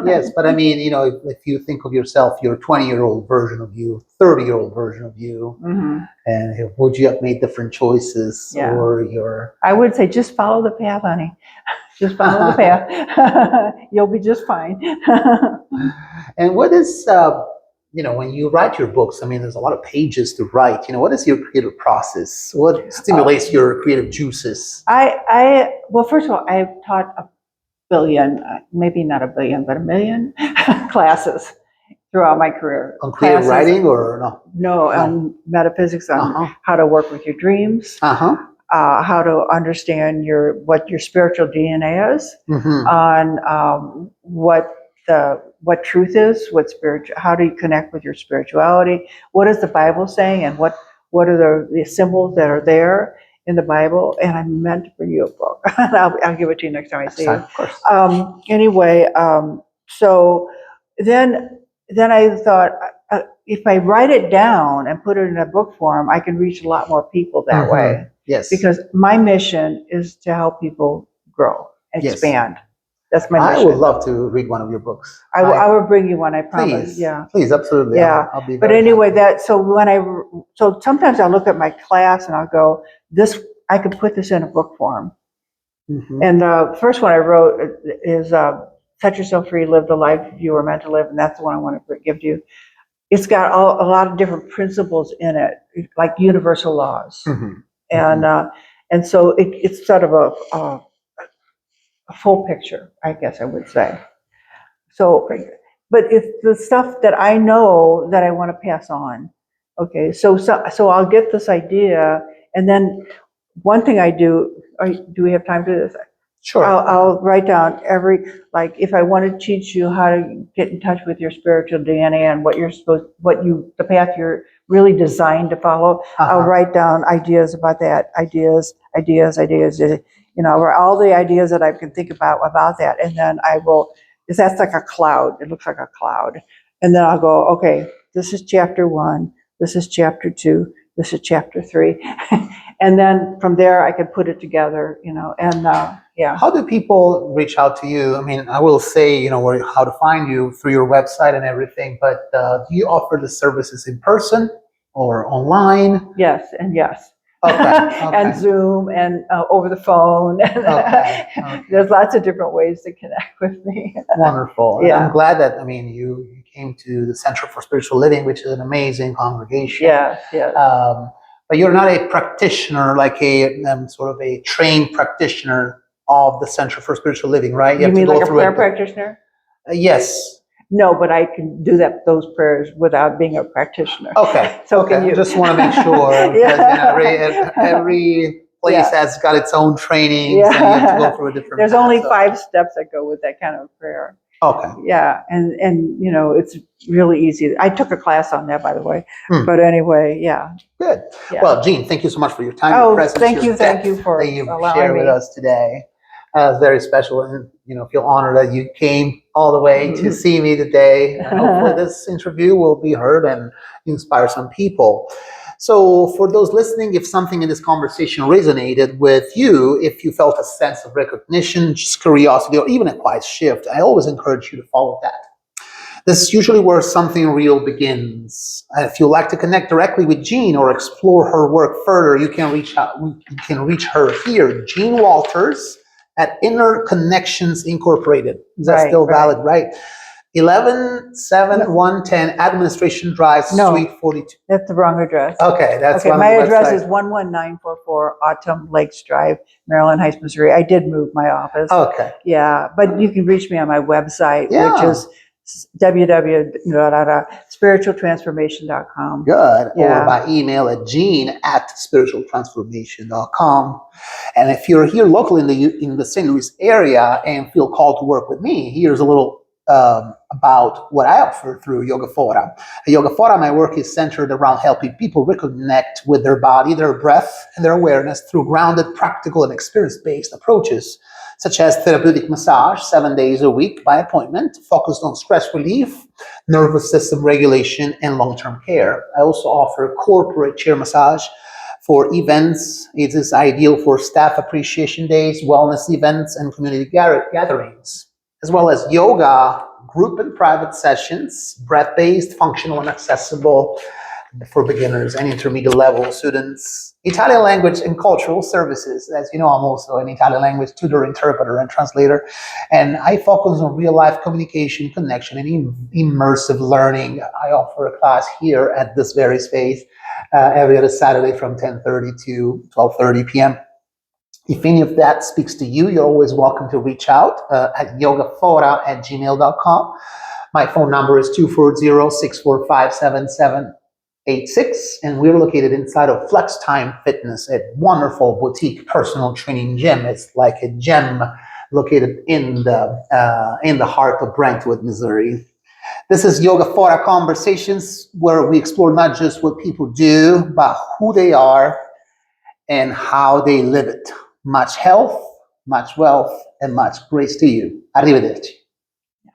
Yes, but I mean, you know, if you think of yourself, your 20-year-old version of you, 30-year-old version of you, and would you have made different choices, or your? I would say just follow the path, honey. Just follow the path. You'll be just fine. And what is? You know, when you write your books, I mean, there's a lot of pages to write. You know, what is your creative process? What stimulates your creative juices? Well, first of all, I've taught a billion, maybe not a billion, but a million classes throughout my career. On creative writing or no? No, on metaphysics, on how to work with your dreams, how to understand what your spiritual DNA is, on what truth is, how do you connect with your spirituality, what is the Bible saying, and what are the symbols that are there in the Bible. And I meant to bring you a book. I'll give it to you next time I see you. Of course. Anyway, so then I thought, if I write it down and put it in a book form, I can reach a lot more people that way. Yes. Because my mission is to help people grow, expand. That's my I mission. would love to read one of your books. I will bring you one, I promise. Please, Yeah. please, absolutely. Yeah. I'll be But very anyway, happy. so sometimes I'll look at my class and I'll go, I could put this in a book form. Mhm. And the first one I wrote is Set Yourself Free, Live the Life You Were Meant to Live, and that's the one I want to give to you. It's got a lot of different principles in it, like universal laws. Mhm. And so it's sort of a full picture, I guess I would say. So, but it's the stuff that I know that I want to pass on. Okay, so I'll get this idea, and then one thing I do. Do we have time to do this? Sure. I'll write down like if I want to teach you how to get in touch with your spiritual DNA and the path you're really designed to follow. I'll write down ideas about that, ideas, all the ideas that I can think about that. And then because that's like a cloud. It looks like a cloud. And then I'll go, okay, this is chapter 1, this is chapter 2, this is chapter 3. And then from there I could put it together, and yeah. How do people reach out to you? I mean, I will say, how to find you through your website and everything, but do you offer the services in person or online? Yes, and yes. Okay. And Zoom and over the phone. Okay. There's lots of different ways to connect with me. Wonderful. Yeah. And I'm glad that, you came to the Center for Spiritual Living, which is an amazing congregation. Yes. But you're not a practitioner, like a sort of a trained practitioner of the Center for Spiritual Living, right? You mean like a prayer practitioner? Yes. No, but I can do those prayers without being a practitioner. Okay. So can you? I just want to make sure, because every place has got its own training, and you have to go through a different There's path, only 5 steps that go with that kind of prayer. Okay. Yeah, and it's really easy. I took a class on that, by the way. But anyway, yeah. Good. Yeah. Well, Jean, thank you so much for your time, your presence, thank you for that you've allowing shared me. with us today. It's very special, and feel honored that you came all the way to see me today. And hopefully, this interview will be heard and inspire some people. So, for those listening, if something in this conversation resonated with you, if you felt a sense of recognition, just curiosity, or even a quiet shift, I always encourage you to follow that. This is usually where something real begins. If you'd like to connect directly with Jean or explore her work further, you can reach out. You can reach her here, Jean Walters, at Inner Connections Incorporated. Is that still valid, right? 117-110 Administration Drive, Suite 42. That's the wrong address. Okay, that's okay. My address is 11944 Autumn Lakes Drive, Maryland Heights, Missouri. I did move my office. Okay. Yeah, but you can reach me on my website, which is www.spiritualtransformation.com. Good. Yeah. Or by email at jean@spiritualtransformation.com. And if you're here locally in the St. Louis area and feel called to work with me, here's a little about what I offer through Yogaphora. At Yogaphora, my work is centered around helping people reconnect with their body, their breath, and their awareness through grounded, practical, and experience-based approaches, such as therapeutic massage 7 days a week by appointment, focused on stress relief, nervous system regulation, and long-term care. I also offer corporate chair massage for events. It is ideal for staff appreciation days, wellness events, and community gatherings, as well as yoga, group and private sessions, breath-based, functional, and accessible for beginners and intermediate level students. Italian language and cultural services. As you know, I'm also an Italian language tutor, interpreter, and translator. And I focus on real-life communication, connection, and immersive learning. I offer a class here at this very space every other Saturday from 10:30 to 12:30 p.m. If any of that speaks to you, you're always welcome to reach out at yogaphora@gmail.com. My phone number is 240-645-7786, and we're located inside of Flex Time Fitness, a wonderful boutique personal training gym. It's like a gem located in the heart of Brentwood, Missouri. This is Yogaphora Conversations, where we explore not just what people do, but who they are and how they live it. Much health, much wealth, and much grace to you. Arrivederci.